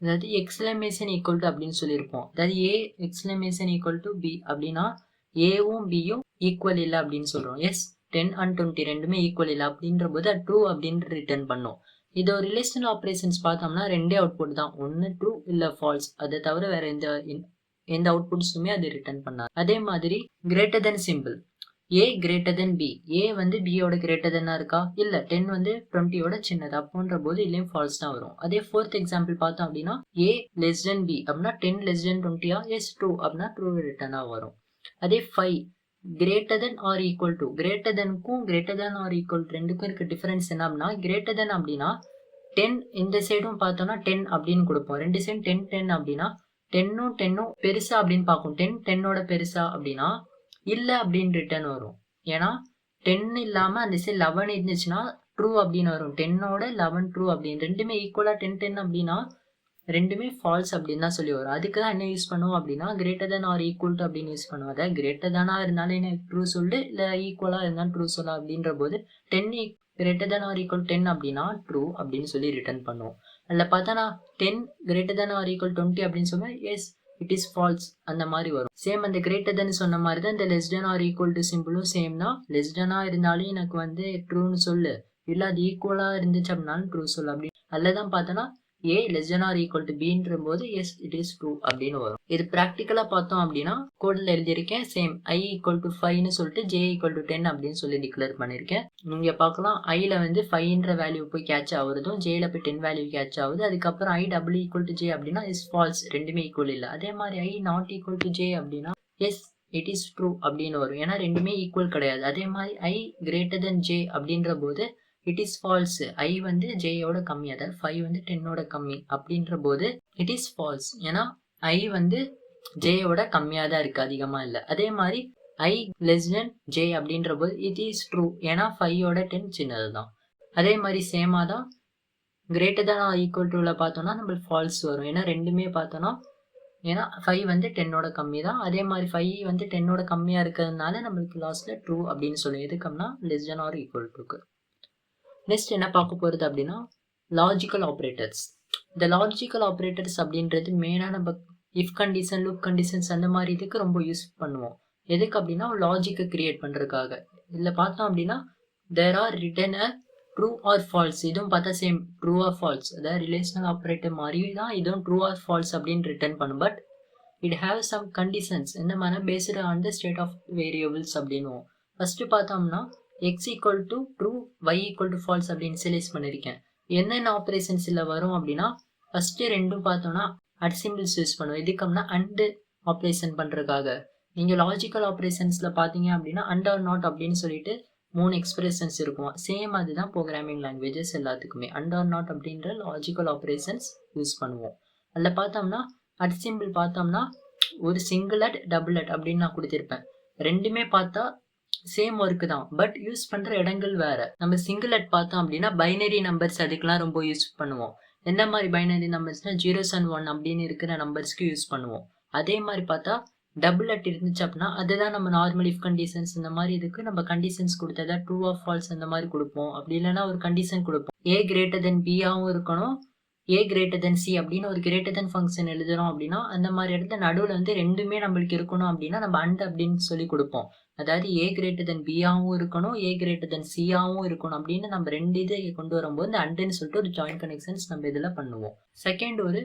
அதாவது எக்ஸ்க்ளமேஷன் ஈக்குவல் டு அப்படின்னு சொல்லியிருப்போம். அதாவது A exclamation equal to B அப்படின்னா ஏவும் பியும் ஈக்குவல் இல்லை அப்படின்னு சொல்றோம். எஸ் 10 and 20 ரெண்டுமே ஈக்குவல் இல்லை அப்படின்ற போது அது ட்ரூ அப்படின்னு ரிட்டர்ன் பண்ணும். இது ஒரு ரிலேஷனல் ஆப்ரேஷன்ஸ் பார்த்தோம்னா ரெண்டே அவுட்புட் தான், ஒன்று ட்ரூ இல்லை ஃபால்ஸ். அதை தவிர வேற எந்த எந்த அவுட்புட்ஸுமே அது ரிட்டர்ன் பண்ணாது. அதே மாதிரி greater than symbol, A greater than B, A வந்து பியோட கிரேட்டர் தென்னா இருக்கா, இல்ல 10 வந்து 20யோட சின்னது, அப்போன்ற போது இதுலயும் ஃபால்ஸ் தான் வரும். அதே ஃபோர்த் எக்ஸாம்பிள் பார்த்தோம் அப்படின்னா ஏ லெஸ் தென் பி அப்படின்னா 10 லெஸ் தென் 20 எஸ் ட்ரூ அப்படின்னா ட்ரூ ரிட்டர்னா வரும். அதே 5 greater than or equal to, greater தென்க்கும் கிரேட்டர் தென் ஆர் ஈக்குவல் ரெண்டுக்கும் இருக்க டிஃபரன்ஸ் என்ன அப்படின்னா கிரேட்டர் தென் அப்படின்னா 10 இந்த சைடும் பார்த்தோம்னா 10 அப்படின்னு கொடுப்போம், ரெண்டு சைடும் 10 10 அப்படின்னா 10ம் 10ம் பெருசா அப்படின்னு பார்க்கும், 10 10ஓட பெருசா அப்படின்னா இல்ல அப்படின்னு ரிட்டர்ன் வரும். ஏன்னா 10 இல்லாம அந்த சைடு 11 இருந்துச்சுன்னா ட்ரூ அப்படின்னு வரும், 10ஓட 11 ட்ரூ அப்படின்னு, ரெண்டுமே ஈக்குவலா 10 10 அப்படின்னா ரெண்டுமே ஃபால்ஸ் அப்படின்னு தான் சொல்லி வரும். அதுக்கு தான் என்ன யூஸ் பண்ணுவோம் அப்படின்னா greater than or equal to அப்படின்னு யூஸ் பண்ணுவோம். அதாவது கிரேட்டர் தானா இருந்தாலும் என்ன ட்ரூ சொல்லு, இல்ல ஈக்குவலா இருந்தாலும் ட்ரூ சொல்ல அப்படின்ற போது 10 கிரேட்டர் தென் ஆர் ஈக்குவல் 10 அப்படின்னா ட்ரூ அப்படின்னு சொல்லி ரிட்டர்ன் பண்ணுவோம். அதில் பார்த்தா நான் 10 கிரேட்டர் தென் ஆர் ஈக்குவல் 20 அப்படின்னு சொன்னால் எஸ் இட் இஸ் ஃபால்ஸ் அந்த மாதிரி வரும். சேம் அந்த கிரேட்டர் தென் சொன்ன மாதிரி தான் இந்த less than or equal to சிம்பிளும் சேம் தான். லெஸ் தெனா இருந்தாலும் எனக்கு வந்து ட்ரூன்னு சொல்லு, இல்லை அது ஈக்குவலா இருந்துச்சு அப்படின்னாலும் ட்ரூ சொல்லு அப்படி. அதில் தான் பார்த்தோன்னா A less than or equal to பின்ற போது எஸ் இட் இஸ் ட்ரூ அப்படின்னு வரும். இது ப்ராக்டிக்கலா பார்த்தோம் அப்படின்னா கோட்ல எழுதியிருக்கேன். சேம் ஐ ஈக்குவல் டு 5ன்னு சொல்லிட்டு ஜே ஈக்குவல் டு 10 அப்படின்னு சொல்லி டிக்ளேர் பண்ணியிருக்கேன். நீங்க பார்க்கலாம் ஐல வந்து 5ன்ற வேல்யூ போய் கேட்ச் ஆகுறதும் ஜேல போய் 10 வேல்யூ கேட்ச் ஆகுது. அதுக்கப்புறம் I double equal to J அப்படின்னா இஸ் ஃபால்ஸ், ரெண்டுமே ஈக்குவல் இல்லை. அதே மாதிரி I not equal to J அப்படின்னா எஸ் இட் இஸ் ட்ரூ அப்படின்னு வரும், ஏன்னா ரெண்டுமே ஈக்குவல் கிடையாது. அதே மாதிரி ஐ கிரேட்டர் தென் ஜே அப்படின்ற போது இட் இஸ் ஃபால்ஸ், ஐ வந்து ஜேயோட கம்மி, அதாவது 5 வந்து 10ஓட கம்மி அப்படின்ற போது இட் இஸ் ஃபால்ஸ், ஏன்னா ஐ வந்து ஜேயோட கம்மியாக தான் இருக்கு, அதிகமா இல்லை. அதே மாதிரி ஐ லெஸ் தென் ஜே அப்படின்ற போது இட் இஸ் ட்ரூ, ஏன்னா 5ஓட 10 சின்னது தான். அதே மாதிரி சேமா தான் கிரேட்டர் தான் ஈக்குவல் டுல பார்த்தோம்னா நம்மளுக்கு ஃபால்ஸ் வரும், ஏன்னா ரெண்டுமே பார்த்தோம்னா ஏன்னா 5 வந்து 10ஓட கம்மி தான். அதே மாதிரி 5 வந்து 10ஓட கம்மியா இருக்கிறதுனால நம்மளுக்கு லாஸ்ட்ல ட்ரூ அப்படின்னு சொல்லி எதுக்குன்னா லெஸ் தென் ஆர் ஈக்குவல் டுக்கு. நெக்ஸ்ட் என்ன பார்க்க போகிறது அப்படின்னா லாஜிக்கல் ஆப்ரேட்டர்ஸ். இந்த லாஜிக்கல் ஆப்ரேட்டர்ஸ் அப்படின்றது மெயினாக நம்ம இஃப் கண்டிஷன், லூப் கண்டிஷன்ஸ் அந்த மாதிரி இதுக்கு ரொம்ப யூஸ் பண்ணுவோம். எதுக்கு அப்படின்னா லாஜிக்கை கிரியேட் பண்ணுறதுக்காக. இதில் பார்த்தோம் அப்படின்னா there are return a true or false, இதுவும் பார்த்தா சேம் ட்ரூ ஆர் ஃபால்ஸ், அதாவது ரிலேஷனல் ஆப்ரேட்டர் மாதிரி தான் இதுவும் ட்ரூ ஆர் ஃபால்ஸ் அப்படின்னு ரிட்டர்ன் பண்ணும். But it have some conditions, என்ன மாதிரி based on the state of variables அப்படின்னுவோம். ஃபர்ஸ்ட் பார்த்தோம்னா X equal to true, Y equal to false அப்படின்னு இனிஷியலைஸ் பண்ணியிருக்கேன். என்னென்ன ஆப்ரேஷன்ஸ் இல்லை வரும் அப்படின்னா ஃபர்ஸ்ட் ரெண்டும் பார்த்தோம்னா அட் சிம்பிள்ஸ் யூஸ் பண்ணுவோம். எதுக்குன்னா அண்ட் ஆப்ரேஷன் பண்ணுறதுக்காக. நீங்கள் லாஜிக்கல் ஆப்ரேஷன்ஸில் பார்த்தீங்க அப்படின்னா அண்ட் ஆர் நாட் அப்படின்னு சொல்லிட்டு 3 எக்ஸ்பிரஷன்ஸ் இருக்கும். சேம் அதுதான் ப்ரோக்ராமிங் லாங்குவேஜஸ் எல்லாத்துக்குமே அண்ட் ஆர் நாட் அப்படின்ற லாஜிக்கல் ஆப்ரேஷன்ஸ் யூஸ் பண்ணுவோம். அதில் பார்த்தோம்னா அட் சிம்பிள் பார்த்தோம்னா ஒரு சிங்கிள் அட் டபுள் அட் அப்படின்னு நான் கொடுத்துருப்பேன். ரெண்டுமே பார்த்தா சேம் ஒர்க்கு தான், பட் யூஸ் பண்ற இடங்கள் வேற. நம்ம சிங்கிள் அட் பார்த்தோம் அப்படின்னா பைனரி நம்பர்ஸ் அதுக்கெல்லாம் ரொம்ப யூஸ் பண்ணுவோம். எந்த மாதிரி பைனரி நம்பர்ஸ்னா 0s and 1 அப்படின்னு இருக்கிற நம்பர்ஸ்க்கு யூஸ் பண்ணுவோம். அதே மாதிரி பார்த்தா டபுள் அட் இருந்துச்சு அப்படின்னா அதுதான் நம்ம நார்மல் இஃப் கண்டிஷன்ஸ் இந்த மாதிரி இதுக்கு நம்ம கண்டிஷன்ஸ் கொடுத்ததா ட்ரூ ஆர் ஃபால்ஸ் அந்த மாதிரி கொடுப்போம். அப்படி இல்லைன்னா ஒரு கண்டிஷன் கொடுப்போம், ஏ கிரேட்டர் தென் பியாவும் இருக்கணும், ஏ கிரேட்டர் தென் சி அப்படின்னு ஒரு கிரேட்டர் தென் ஃபங்க்ஷன் எழுதுறோம் அப்படின்னா அந்த மாதிரி இடத்துல நடுவில் வந்து ரெண்டுமே நம்மளுக்கு இருக்கணும் அப்படின்னா நம்ம அண்ட் அப்படின்னு சொல்லி கொடுப்போம். அதாவது ஏ கிரேட்டர் தென் பியாவும் இருக்கணும், ஏ கிரேட்டர் தென் சியாவும் இருக்கணும் அப்படின்னு நம்ம ரெண்டு இதை கொண்டு வரும்போது இந்த அண்டுன்னு சொல்லிட்டு ஒரு ஜாயிண்ட் கனெக்ஷன்ஸ் நம்ம இதில் பண்ணுவோம். செகண்ட் ஒரு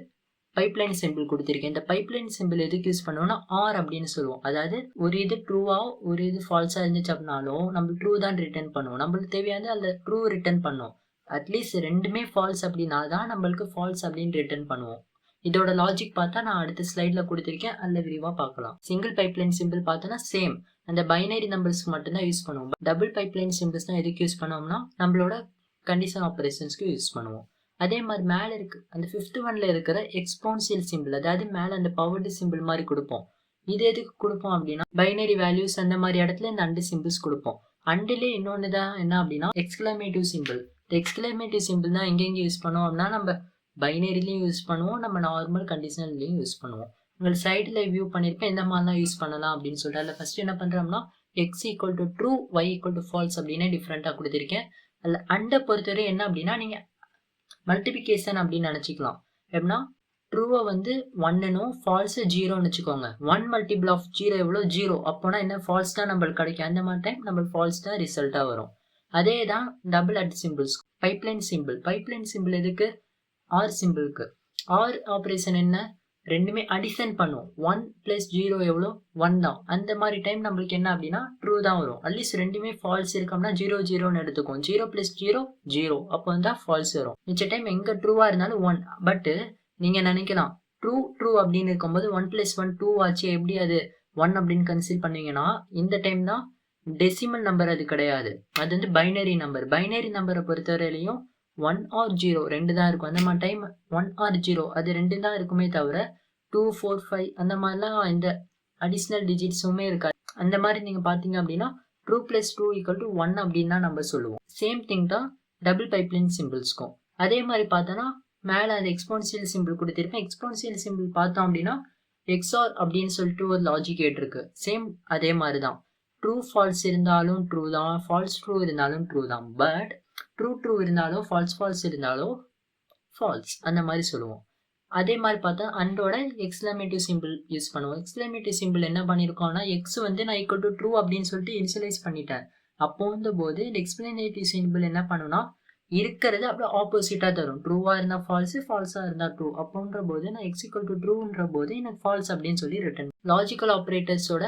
பைப்லைன் சிம்பிள் கொடுத்துருக்கேன். இந்த பைப்லைன் சிம்பிள் எதுக்கு யூஸ் பண்ணுவோம்னா ஆர் அப்படின்னு சொல்லுவோம். அதாவது ஒரு இது ட்ரூவா ஒரு இது ஃபால்ஸா இருந்துச்சு அப்படின்னாலும் நம்ம ட்ரூ தான் ரிட்டர்ன் பண்ணுவோம். நம்மளுக்கு தேவையான அதில் ட்ரூ ரிட்டர்ன் பண்ணுவோம். அட்லீஸ்ட் ரெண்டுமே ஃபால்ஸ் அப்படின்னா தான் நம்மளுக்கு ஃபால்ஸ் அப்படின்னு ரிட்டர்ன் பண்ணுவோம். இதோட லாஜிக் பார்த்தா நான் அடுத்த ஸ்லைட்ல கொடுத்துருக்கேன், அதில் விரிவாக பார்க்கலாம். சிங்கிள் பைப்லைன் சிம்பிள் பார்த்தோன்னா சேம் அந்த பைனரி நம்பர்ஸ்க்கு மட்டும்தான் யூஸ் பண்ணுவோம். டபுள் பைப்லைன் சிம்பிள்ஸ் தான் எதுக்கு யூஸ் பண்ணுவோம்னா நம்மளோட கண்டிஷன் ஆப்ரேஷன்ஸ்க்கு யூஸ் பண்ணுவோம். அதே மாதிரி மேலே இருக்கு அந்த 5th ஒன்ல இருக்கிற எக்ஸ்போன்சியல் சிம்பிள், அதாவது மேலே அந்த பவர்டு சிம்பிள் மாதிரி கொடுப்போம். இது எதுக்கு கொடுப்போம் அப்படின்னா பைனரி வேல்யூஸ் அந்த மாதிரி இடத்துல இந்த அண்டு சிம்பிள்ஸ் கொடுப்போம். அண்டுலே இன்னொன்று தான் என்ன அப்படின்னா எக்ஸ்கிளமேட்டிவ் சிம்பிள். இந்த எக்ஸ்கிளமேட்டிவ் சிம்பிள் தான் எங்கெங்கே யூஸ் பண்ணுவோம் அப்படின்னா நம்ம பைனரிலையும் யூஸ் பண்ணுவோம், நம்ம நார்மல் கண்டிஷனல்லையும் யூஸ் பண்ணுவோம். உங்கள் சைடில் வியூ பண்ணியிருப்பேன் எந்த மாதிரிலாம் யூஸ் பண்ணலாம் அப்படின்னு சொல்லிட்டு. அதில் ஃபர்ஸ்ட் என்ன பண்ணுறோம்னா x equal to true, Y equal to false அப்படின்னு டிஃப்ரெண்ட்டாக கொடுத்துருக்கேன். அதில் அண்டை பொறுத்தவரை என்ன அப்படின்னா நீங்கள் மல்டிபிகேஷன் அப்படின்னு நினச்சிக்கலாம். எப்படின்னா ட்ரூவை வந்து 1னும் ஃபால்ஸு 0ன்னு வச்சுக்கோங்க. 1 மல்டிபிள் ஆஃப் 0 எவ்வளோ 0, அப்போனா என்ன ஃபால்ஸ் தான் நம்மளுக்கு கிடைக்கும். அந்த மாதிரி டைம் நம்மளுக்கு ஃபால்ஸ் தான் ரிசல்ட்டாக வரும். அதே தான் double at symbols. Pipeline simple எதுக்கு ஆர் சிம்பிளுக்கு. ஆர் ஆப்ரேஷன் என்ன ரெண்டுமே அடிஷன் பண்ணும். 1 + 0 எவ்வளோ? 1 தான். அந்த மாதிரி டைம் நம்மளுக்கு என்ன அப்படின்னா ட்ரூ தான் வரும். அட்லீஸ்ட் ரெண்டுமே ஃபால்ஸ் இருக்கோம்னா 0 0ன்னு எடுத்துக்கும். 0 + 0 0 அப்போ வந்தா ஃபால்ஸ் வரும். மிச்ச டைம் எங்க ட்ரூவா இருந்தாலும் 1. பட் நீங்க நினைக்கலாம் ட்ரூ அப்படின்னு இருக்கும்போது 1 + 1 2 ஆச்சு, எப்படி அது 1 அப்படின்னு கன்சிடர் பண்ணுவீங்கன்னா இந்த டைம் தான் டெசிமல் நம்பர், அது கிடையாது. அது வந்து பைனரி நம்பர். பைனரி நம்பரை பொறுத்தவரையிலையும் 1 or 0 ரெண்டு தான் இருக்கும். அந்த மாதிரி டைம் 1 or 0 அது ரெண்டு தான் இருக்குமே தவிர 2 4 5 அந்த மாதிரிலாம் இந்த அடிஷ்னல் டிஜிட்ஸுமே இருக்காது. அந்த மாதிரி நீங்க பாத்தீங்க அப்படின்னா ட்ரூ + 2 = 1 அப்படின்னு தான் நம்ம சொல்லுவோம். சேம் திங் தான் டபுள் பைப்லைன் சிம்பிள்ஸ்க்கும். அதே மாதிரி பார்த்தோன்னா மேலே அந்த எக்ஸ்போனன்ஷியல் சிம்பிள் கொடுத்துருக்கேன். எக்ஸ்போனன்ஷியல் சிம்பிள் பார்த்தோம் அப்படின்னா எக்ஸ்ஆர் அப்படின்னு சொல்லிட்டு ஒரு லாஜிக் கேட் இருக்கு. சேம் அதே மாதிரி தான். ட்ரூ ஃபால்ஸ் இருந்தாலும் ட்ரூ தான், ஃபால்ஸ் ட்ரூ இருந்தாலும் ட்ரூ தான். பட் ட்ரூ இருந்தாலும் ஃபால்ஸ் இருந்தாலும் ஃபால்ஸ் அந்த மாதிரி சொல்லுவோம். அதே மாதிரி பார்த்தா அண்டோட எக்ஸ்க்ளமேட்டிவ் சிம்பிள் யூஸ் பண்ணுவோம். எக்ஸ்க்ளமேட்டிவ் சிம்பிள் என்ன பண்ணியிருக்கோம்னா எக்ஸ் வந்து நான் ஈக்குவல் டு ட்ரூ அப்படின்னு சொல்லிட்டு இனிஷியலைஸ் பண்ணிட்டேன். அப்போ போது இந்த எக்ஸ்பிளனேட்டிவ் சிம்பிள் என்ன பண்ணுன்னா இருக்கிறது அப்படியே ஆப்போசிட்டாக தரும். ட்ரூவாக இருந்தால் ஃபால்ஸு, ஃபால்ஸாக இருந்தால் ட்ரூ. அப்போன்ற போது நான் எக்ஸ் ஈக்குவல் டு ட்ரூன்ற போது எனக்கு ஃபால்ஸ் அப்படின்னு சொல்லி ரிட்டர்ன். லாஜிக்கல் ஆப்ரேட்டர்ஸோட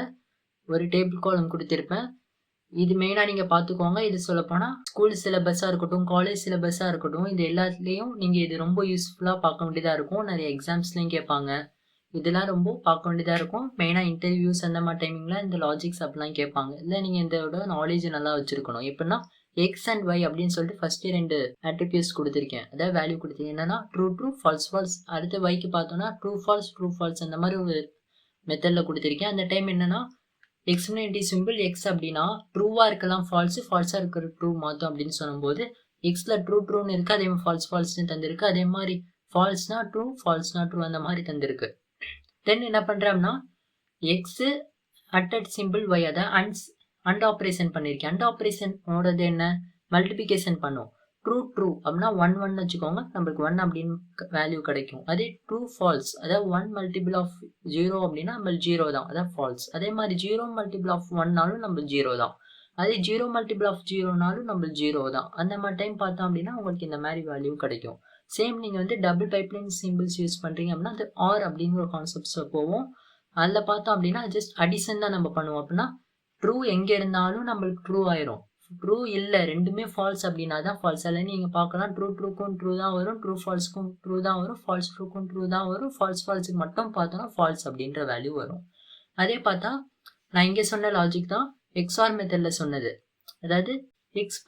ஒரு டேபிள் காலம் கொடுத்துருப்பேன். இது மெயினாக நீங்கள் பார்த்துக்கோங்க. இது சொல்லப்போனால் ஸ்கூல் சிலபஸாக இருக்கட்டும், காலேஜ் சிலபஸாக இருக்கட்டும், இது எல்லாத்துலேயும் நீங்கள் இது ரொம்ப யூஸ்ஃபுல்லாக பார்க்க வேண்டியதாக இருக்கும். நிறைய எக்ஸாம்ஸ்லையும் கேட்பாங்க. இதெல்லாம் ரொம்ப பார்க்க வேண்டியதாக இருக்கும். மெயினாக இன்டர்வியூஸ் அந்த மாதிரி டைமிங்கில் இந்த லாஜிக்ஸ் அப்படிலாம் கேட்பாங்க. இல்லை நீங்கள் இதோட நாலேஜ் நல்லா வச்சுருக்கணும். எப்படின்னா எக்ஸ் அண்ட் ஒய் அப்படின்னு சொல்லிட்டு ஃபஸ்ட்டு 2 அட்ரிபியூட்ஸ் கொடுத்துருக்கேன். அதாவது வேல்யூ கொடுத்துருக்கேன். என்னன்னா ட்ரூ ஃபால்ஸ். அடுத்து ஒய்க்கு பார்த்தோன்னா ட்ரூ ஃபால்ஸ் அந்த மாதிரி ஒரு மெத்தடில் கொடுத்துருக்கேன். அந்த டைம் என்னன்னா எக்ஸ்பிளனேட்டிவ் சிம்பிள் எக்ஸ் அப்படின்னா ட்ரூவாக இருக்கலாம் ஃபால்ஸாக இருக்கிற ட்ரூ மாற்றும் அப்படின்னு சொல்லும்போது எக்ஸில் ட்ரூன்னு இருக்குது, அதே மாதிரி ஃபால்ஸ்னு தந்திருக்கு. அதே மாதிரி ஃபால்ஸ்னா ட்ரூ அந்த மாதிரி தந்திருக்கு. தென் என்ன பண்ணுறோம்னா எக்ஸு அட் சிம்பிள் ஒய் அதை அண்ட் ஆப்ரேஷன் பண்ணியிருக்கேன். அண்ட் ஆப்ரேஷனோடது என்ன? மல்டிபிகேஷன் பண்ணும். ட்ரூ அப்படின்னா 1 1 வச்சுக்கோங்க, நம்மளுக்கு 1 அப்படின்னு வேல்யூ கிடைக்கும். அதே ட்ரூ ஃபால்ஸ் அதாவது 1 மல்டிபிள் ஆஃப் 0 அப்படின்னா நம்மளுக்கு 0 தான், அதாவது ஃபால்ஸ். அதே மாதிரி 0 மல்டிபிள் ஆஃப் 1னாலும் நம்மளுக்கு 0 தான். அதே 0 மல்டிபிள் ஆஃப் 0னாலும் நம்மளுக்கு 0 தான். அந்த மாதிரி டைம் பார்த்தோம் அப்படின்னா உங்களுக்கு இந்த மாதிரி வேல்யூ கிடைக்கும். சேம் நீங்கள் வந்து டபுள் பைப்லைன் சிம்பிள்ஸ் யூஸ் பண்ணுறீங்க அப்படின்னா அது ஆர் அப்படின்னு ஒரு கான்செப்ட்ஸில் போவோம். அதில் பார்த்தோம் அப்படின்னா ஜஸ்ட் அடிஷன் தான் நம்ம பண்ணுவோம். அப்படின்னா ட்ரூ எங்கே இருந்தாலும் நம்மளுக்கு ட்ரூ ஆயிரும். ட்ரூ இல்லை ரெண்டுமே ஃபால்ஸ் அப்படின்னா தான் ஃபால்ஸ். அதில் நீங்கள் பார்க்கலாம் ட்ரூக்கும் ட்ரூ தான் வரும், ட்ரூ ஃபால்ஸ்க்கும் ட்ரூ தான் வரும், ஃபால்ஸ் ட்ரூக்கும் ட்ரூ தான் வரும், ஃபால்ஸுக்கு மட்டும் பார்த்தோன்னா ஃபால்ஸ் அப்படின்ற வேல்யூ வரும். அதே பார்த்தா நான் இங்கே சொன்ன லாஜிக் தான் எக்ஸ்ஆர் மெத்தடில் சொன்னது. அதாவது எக்ஸ்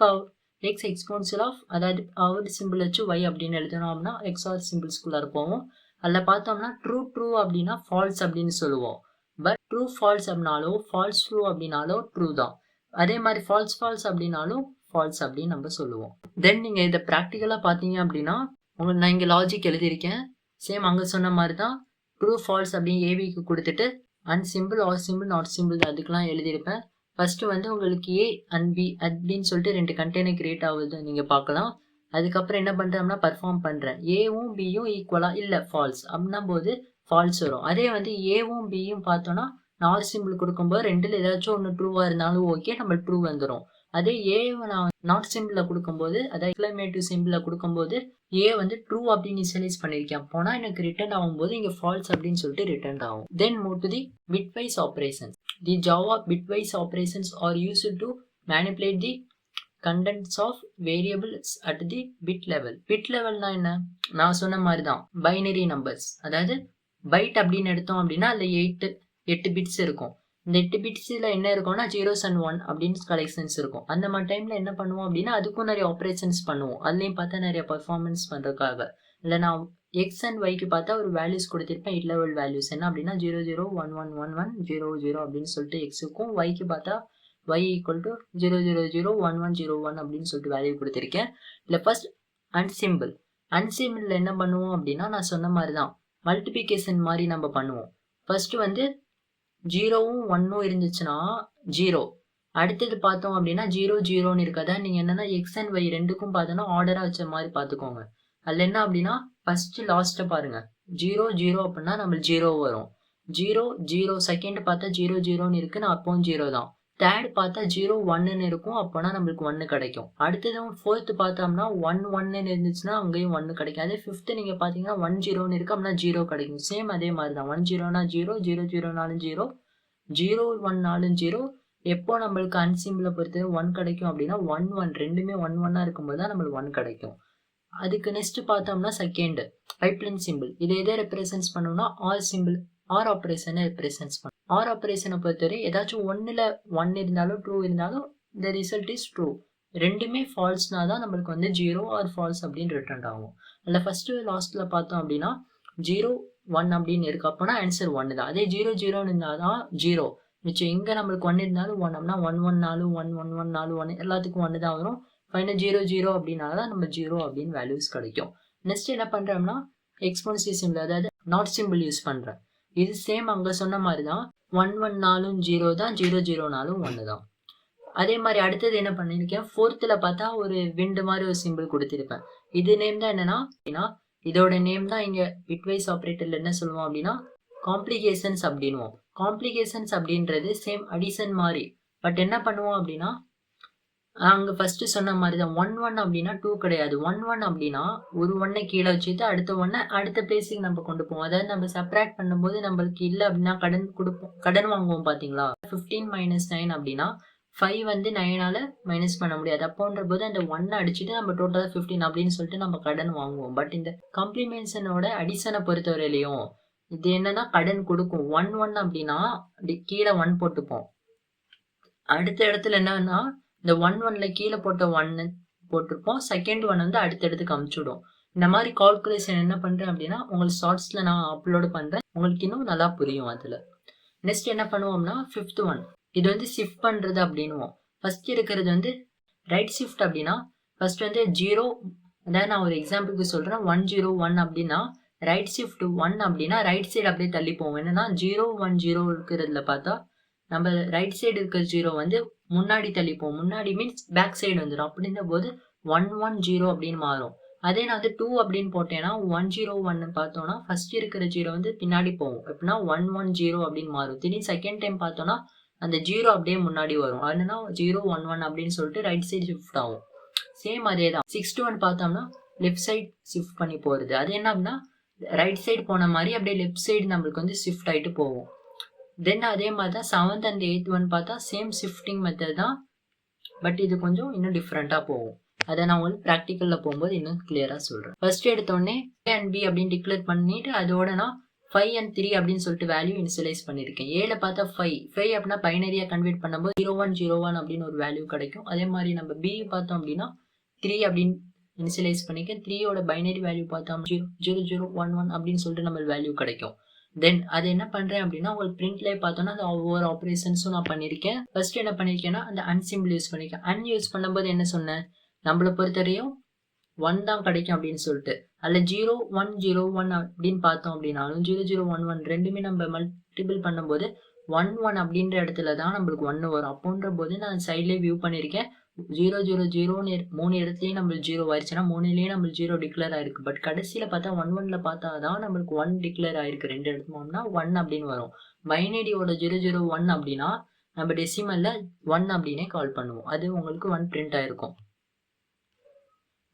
எக்ஸ்போனன்ஷியல் ஆஃப் அதாவது பவர் சிம்பிள் வச்சு ஒய் அப்படின்னு எழுதணும் அப்படின்னா எக்ஸ்ஆர் சிம்பிள்ஸ்குள்ளே இருப்போம். அதில் பார்த்தோம்னா ட்ரூ அப்படின்னா ஃபால்ஸ் அப்படின்னு சொல்லுவோம். பட் ட்ரூ ஃபால்ஸ் அப்படின்னாலும் ஃபால்ஸ் ட்ரூ அப்படின்னாலும் ட்ரூ தான். அதே மாதிரி ஃபால்ஸ் அப்படின்னாலும் ஃபால்ஸ் அப்படின்னு நம்ம சொல்லுவோம். தென் நீங்கள் இதை ப்ராக்டிக்கலாக பார்த்தீங்க அப்படின்னா உங்களுக்கு நான் இங்கே லாஜிக் எழுதியிருக்கேன். சேம் அங்கே சொன்ன மாதிரி தான் ட்ரூ ஃபால்ஸ் அப்படின்னு ஏவிக்கு கொடுத்துட்டு and simple or simple not simple அதுக்கெலாம் எழுதியிருப்பேன். ஃபஸ்ட்டு வந்து உங்களுக்கு ஏ அண்ட் பி அப்படின்னு சொல்லிட்டு 2 கண்டெய்னர் கிரியேட் ஆகுது நீங்கள் பார்க்கலாம். அதுக்கப்புறம் என்ன பண்ணுறோம்னா பர்ஃபார்ம் பண்ணுறேன். ஏவும் பியும் ஈக்குவலாக இல்லை ஃபால்ஸ் அப்படின்னா போது ஃபால்ஸ் வரும். அதே வந்து ஏவும் பியும் பார்த்தோன்னா நாட் சிம்பிள் கொடுக்கும்போது ரெண்டில் ஏதாச்சும் ஒன்று ட்ரூவாக இருந்தாலும் ஓகே, நம்ம ட்ரூ வந்துடும். அதே ஏவை நான் நாட் சிம்பிளில் கொடுக்கும்போது அதாவது எக்ஸ்க்ளமேட்டிவ் சிம்பிளில் கொடுக்கும்போது ஏ வந்து ட்ரூ அப்படின்னு இனிஷியலைஸ் பண்ணியிருக்கேன். போனால் எனக்கு ரிட்டர்ன் ஆகும்போது இங்கே ஃபால்ஸ் அப்படின்னு சொல்லிட்டு ரிட்டர்ன் ஆகும். Then move to the bitwise operations. The Java bitwise operations are used to manipulate the contents of variables at the bit level. Bit லெவல்னா என்ன? நான் சொன்ன மாதிரி தான் பைனரி நம்பர்ஸ். அதாவது பைட் அப்படின்னு எடுத்தோம் அப்படின்னா அதில் 8 பிட்ஸ் இருக்கும். இந்த 8 பிட்ஸில் என்ன இருக்கும்னா 0s and 1 அப்படின்னு கலெக்ஷன்ஸ் இருக்கும். அந்த மாதிரி டைமில் என்ன பண்ணுவோம் அப்படின்னா அதுக்கும் நிறைய ஆப்ரேஷன்ஸ் பண்ணுவோம். அதுலேயும் பார்த்தா நிறைய பர்ஃபார்மன்ஸ் பண்ணுறதுக்காக. இல்லை நான் எக்ஸ் அண்ட் ஒய்க்கு பார்த்தா ஒரு வேல்யூஸ் கொடுத்துருப்பேன். 8 லெவல் வேல்யூஸ் என்ன அப்படின்னா 0 0 1 1 1 1 0 0 அப்படின்னு சொல்லிட்டு எக்ஸுக்கும் ஒய்க்கு பார்த்தா y equal to 0 0 0 1 1 0 1 அப்படின்னு சொல்லிட்டு வேல்யூ கொடுத்துருக்கேன். இல்லை ஃபர்ஸ்ட் அன்சிம்பிள் என்ன பண்ணுவோம் அப்படின்னா நான் சொன்ன மாதிரி தான் மல்டிபிகேஷன் மாதிரி நம்ம பண்ணுவோம். ஃபர்ஸ்ட் வந்து 0வும் 1ம் இருந்துச்சுன்னா 0. அடுத்தது பார்த்தோம் அப்படின்னா 0 0ன்னு இருக்காதா. நீங்கள் என்னன்னா எக்ஸ் அண்ட் ஒய் ரெண்டுக்கும் பார்த்தோன்னா ஆர்டராக வச்ச மாதிரி பார்த்துக்கோங்க. அதில் என்ன அப்படின்னா ஃபர்ஸ்ட் லாஸ்ட்டை பாருங்க 0 0 அப்படின்னா நம்மளுக்கு 0 வரும். 0 0 செகண்ட் பார்த்தா 0 0ன்னு இருக்குன்னு அப்பவும் 0 தான். தேர்ட் பார்த்தா 0 1ன்னு இருக்கும், அப்போனா நம்மளுக்கு 1 கிடைக்கும். அடுத்தது ஃபோர்த்து பார்த்தோம்னா 1 1ன்னு இருந்துச்சுன்னா அங்கேயும் 1 கிடைக்கும். அதே ஃபிஃப்த்து நீங்கள் பார்த்தீங்கன்னா 1 0ன்னு இருக்கு, அப்படின்னா 0 கிடைக்கும். சேம் அதே மாதிரி தான் 1 0னா 0, 0 0னாலும் 0, 0 1னாலும் 0. எப்போ நம்மளுக்கு அன்சிம்பிளை பொறுத்து 1 கிடைக்கும் அப்படின்னா 1 1 ரெண்டுமே 1 1ஆ இருக்கும்போது தான் நம்மளுக்கு 1 கிடைக்கும். அதுக்கு நெக்ஸ்ட் பார்த்தோம்னா செகண்ட் பைப்லைன் சிம்பிள். இதை எதை ரெப்ரசன்ஸ் பண்ணணும்னா ஆர் சிம்பிள், ஆர் ஆப்ரேஷனை ரெப்ரசன்ஸ் பண்ணும். ஆர் ஆப்ரேஷனை பொறுத்தவரை ஏதாச்சும் 1ல் 1 இருந்தாலும் 2 இருந்தாலும் the result is true. ரெண்டுமே ஃபால்ஸ்னா தான் நம்மளுக்கு வந்து 0 ஆர் ஃபால்ஸ் அப்படின்னு ரிட்டர்ன் ஆகும். அதில் ஃபர்ஸ்ட் லாஸ்ட்ல பார்த்தோம் அப்படின்னா 0 1 அப்படின்னு இருக்கு, அப்போனா ஆன்சர் 1 தான். அதே 0 0ன்னு இருந்தால் தான் 0. மிச்சம் எங்கே நம்மளுக்கு 1 இருந்தாலும் 1 அப்படின்னா 1 1 4 1 1 1 4 1 எல்லாத்துக்கும் 1 தான் வரும். ஃபைனல் 0 0 அப்படின்னா தான் நம்ம 0 அப்படின்னு வேல்யூஸ் கிடைக்கும். நெக்ஸ்ட் என்ன பண்ணுறோம்னா எக்ஸ்போனன்சியல் சிம்பிள், அதாவது நாட் சிம்பிள் யூஸ் பண்ணுறேன். இது சேம் அங்கே சொன்ன மாதிரி தான் 1 1 நாலும் 0 தான், 0 0 நாலும் 1 தான். அதே மாதிரி அடுத்தது என்ன பண்ணியிருக்கேன், ஃபோர்த்தில் பார்த்தா ஒரு விண்டு மாதிரி ஒரு சிம்பிள் கொடுத்துருப்பேன். இது நேம் தான் என்னன்னா இதோட நேம் தான் இங்கே பிட்வைஸ் ஆப்ரேட்டரில் என்ன சொல்லுவோம் அப்படின்னா காம்ப்ளிகேஷன்ஸ் அப்படின்வோம். காம்ப்ளிகேஷன்ஸ் அப்படின்றது சேம் அடிஷன் மாதிரி, பட் என்ன பண்ணுவோம் அப்படின்னா அங்கே ஃபர்ஸ்ட் சொன்ன மாதிரி தான் 1 1 அப்படின்னா 2 கிடையாது. 1 1 அப்படின்னா ஒரு 1 கீழே வச்சுட்டு அடுத்த 1 அடுத்த பிளேஸுக்கு நம்ம கொண்டு போவோம். அதாவது நம்ம செப்பரேட் பண்ணும்போது நம்மளுக்கு இல்லை அப்படின்னா கடன் வாங்குவோம் பார்த்தீங்களா. 15 - 9 அப்படின்னா 5 வந்து 9ஆல் மைனஸ் பண்ண முடியாது. அப்போன்ற போது அந்த 1 அடிச்சுட்டு நம்ம டோட்டலாக 15 அப்படின்னு சொல்லிட்டு நம்ம கடன் வாங்குவோம். பட் இந்த காம்ப்ளிமென்ஷனோட அடிஷனை பொறுத்தவரையிலையும் இது என்னன்னா கடன் கொடுக்கும். 1 1 அப்படின்னா கீழே 1 போட்டுப்போம். அடுத்த இடத்துல என்னன்னா இந்த 1 1ல் கீழே போட்ட 1 போட்டிருப்போம், செகண்ட் 1 வந்து அடுத்தடுத்துக்கு அமுச்சுடும். இந்த மாதிரி கால்குலேஷன் என்ன பண்ணுறேன் அப்படின்னா உங்களுக்கு ஷார்ட்ஸில் நான் அப்லோடு பண்ணுறேன், உங்களுக்கு இன்னும் நல்லா புரியும். அதில் நெக்ஸ்ட் என்ன பண்ணுவோம்னா ஃபிஃப்த் 1, இது வந்து ஷிஃப்ட் பண்ணுறது அப்படின்னுவோம். ஃபர்ஸ்ட் இருக்கிறது வந்து ரைட் ஷிஃப்ட் அப்படின்னா ஃபர்ஸ்ட் வந்து 0, அதாவது நான் ஒரு எக்ஸாம்பிளுக்கு சொல்கிறேன் 1 0 1 அப்படின்னா ரைட் ஷிஃப்ட் 1 அப்படின்னா ரைட் சைடு அப்படியே தள்ளி போவோம். என்னன்னா 0 1 0 இருக்கிறதுல பார்த்தா நம்ம ரைட் சைடு இருக்கிற 0 வந்து முன்னாடி தள்ளிப்போம். முன்னாடி மீன்ஸ் பேக் சைடு வந்துடும். அப்படின்ற போது 1 1 0 அப்படின்னு மாறும். அதே நான் வந்து 2 அப்படின்னு போட்டேன்னா 1 0 1 பார்த்தோம்னா ஃபர்ஸ்ட் இருக்கிற 0 வந்து பின்னாடி போகும். எப்படின்னா 1 1 0 அப்படின்னு மாறும். திடீர்னு செகண்ட் டைம் பார்த்தோம்னா அந்த 0 அப்படியே முன்னாடி வரும். அதுனா 0 1 1 அப்படின்னு சொல்லிட்டு ரைட் சைடு ஷிஃப்ட் ஆகும். சேம் அதே தான் 6 to 1 பார்த்தோம்னா லெஃப்ட் சைடு ஷிஃப்ட் பண்ணி போகிறது. அது என்ன அப்படின்னா ரைட் சைடு போன மாதிரி அப்படியே லெஃப்ட் சைடு நம்மளுக்கு வந்து ஷிஃப்ட் ஆகிட்டு போகும். தென் அதே மாதிரி தான் 7th and 8th 1 பார்த்தா சேம் ஷிஃப்டிங் மெத்தட் தான், பட் இது கொஞ்சம் இன்னும் டிஃப்ரெண்ட்டாக போகும். அதை நான் உங்களுக்கு ப்ராக்டிக்கலில் போகும்போது இன்னும் கிளியராக சொல்கிறேன். ஃபர்ஸ்ட் எடுத்தோடனே A and B அப்படின்னு டிக்ளேர் பண்ணிட்டு அதோட நான் 5 and 3 அப்படின்னு சொல்லிட்டு வேல்யூ இனிஷியலைஸ் பண்ணியிருக்கேன். ஏல பார்த்தா 5 அப்படின்னா பைனரியாக கன்வெர்ட் பண்ணும்போது 0 1 0 1 அப்படின்னு ஒரு வேல்யூ கிடைக்கும். அதே மாதிரி நம்ம B பார்த்தோம் அப்படின்னா 3 அப்படின்னு இனிஷியலைஸ் பண்ணிக்க 3யோட பைனரி வேல்யூ பார்த்தோம் 0 0 0 1 1 அப்படின்னு சொல்லிட்டு நம்ம வேல்யூ கிடைக்கும். தென் அது என்ன பண்ணுறேன் அப்படின்னா உங்களுக்கு பிரிண்ட்லேயே பார்த்தோன்னா அந்த ஒவ்வொரு ஆப்ரேஷன்ஸும் நான் பண்ணியிருக்கேன். ஃபர்ஸ்ட் என்ன பண்ணியிருக்கேன்னா அந்த அன்சிம்பிள் யூஸ் பண்ணியிருக்கேன். யூஸ் பண்ணும்போது என்ன சொன்னேன், நம்மளை பொறுத்தவரையும் 1 தான் கிடைக்கும் அப்படின்னு சொல்லிட்டு அதில் 0 1 0 1 அப்படின்னு பார்த்தோம் அப்படின்னாலும் 0 0 1 1 ரெண்டுமே நம்ம மல்டிபிள் பண்ணும்போது 1 1 அப்படின்ற இடத்துல தான் நம்மளுக்கு 1 வரும். அப்போன்ற போது நான் சைட்லேயே வியூ பண்ணியிருக்கேன் 0 0 0ன்னு 3 இடத்துலையும் நம்மளுக்கு 0 ஆயிடுச்சுன்னா 3லேயே நம்மளுக்கு 0 டிக்ளேர் ஆயிருக்கு. பட் கடைசியில் பார்த்தா 1 1ல் பார்த்தா தான் நம்மளுக்கு 1 டிக்ளேர் ஆயிருக்கு. 2 இடத்துலனா 1 அப்படின்னு வரும். பைனரியோட 0 0 1 அப்படின்னா நம்ம டெசிமலில் 1 அப்படின்னே கால் பண்ணுவோம். அது உங்களுக்கு 1 பிரிண்ட் ஆயிருக்கும்.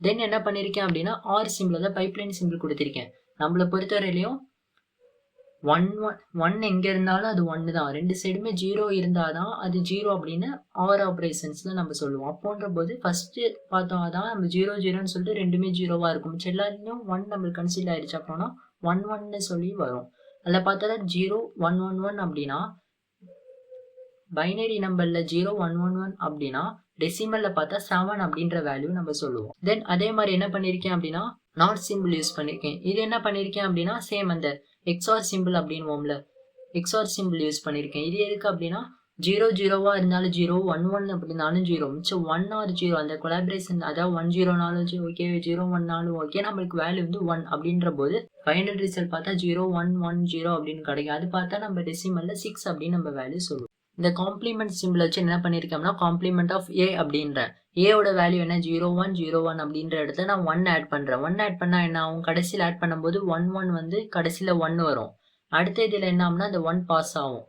தென் என்ன பண்ணியிருக்கேன் அப்படின்னா ஆர் சிம்பிள் தான் பைப்லைன் சிம்பிள் கொடுத்துருக்கேன். நம்மளை பொறுத்தவரையிலையும் 1 எங்கே இருந்தாலும் அது 1 தான். ரெண்டு சைடுமே 0 இருந்தால் தான் அது 0 அப்படின்னு ஆர் ஆப்ரேஷன்ஸில் நம்ம சொல்லுவோம். அப்போன்ற போது ஃபஸ்ட்டு பார்த்தோம் அதான் நம்ம 0 0ன்னு சொல்லிட்டு ரெண்டுமே 0வாக இருக்கும். எல்லாருலேயும் 1 நம்மளுக்கு கன்சிடர் ஆயிடுச்சு அப்படின்னா 1 1ன்னு சொல்லி வரும். அதில் பார்த்தா 0 1 1 1 அப்படின்னா பைனரி நம்பரில் 0 1 1 1 அப்படின்னா டெசிமலில் பார்த்தா 7 அப்படின்ற வேல்யூ நம்ம சொல்லுவோம். தென் அதே மாதிரி என்ன பண்ணியிருக்கேன் அப்படின்னா நாட் சிம்பிள் யூஸ் பண்ணியிருக்கேன். இது என்ன பண்ணியிருக்கேன் அப்படின்னா சேம் அந்த எக்ஸ்ஆர் சிம்பிள் அப்படின்வோம்ல, எக்ஸ்ஆர் சிம்பிள் யூஸ் பண்ணியிருக்கேன். இது எதுக்கு அப்படின்னா 0 0வாக இருந்தாலும் 0 1 1 அப்படின்னாலும் 0 மிச்சம் 1 or 0 அந்த கொலாபரேஷன், அதாவது 1 0நாலும் ஓகே 0 1நாலும் ஓகே, நம்மளுக்கு வேல்யூ வந்து 1 அப்படின்ற போது ஃபைனல் ரிசல்ட் பார்த்தா 0 1 1 0 அப்படின்னு கிடைக்கும். அது பார்த்தா நம்ம டெசிமலில் 6 அப்படின்னு நம்ம வேல்யூ சொல்லுவோம். இந்த காம்ப்ளிமெண்ட் சிம்பிள் வச்சு என்ன பண்ணியிருக்கோம்னா காம்ப்ளிமெண்ட் ஆஃப் ஏ அப்படின்றேன். ஏவோட வேல்யூ என்ன 0 1 0 1 அப்படின்ற இடத்த நான் 1 ஆட் பண்ணுறேன். 1 ஆட் பண்ணால் என்ன ஆகும், கடைசியில் ஆட் பண்ணும்போது 1 1 வந்து கடைசியில் 1 வரும். அடுத்த இதில் என்ன ஆகும்னா அந்த 1 பாஸ் ஆகும்.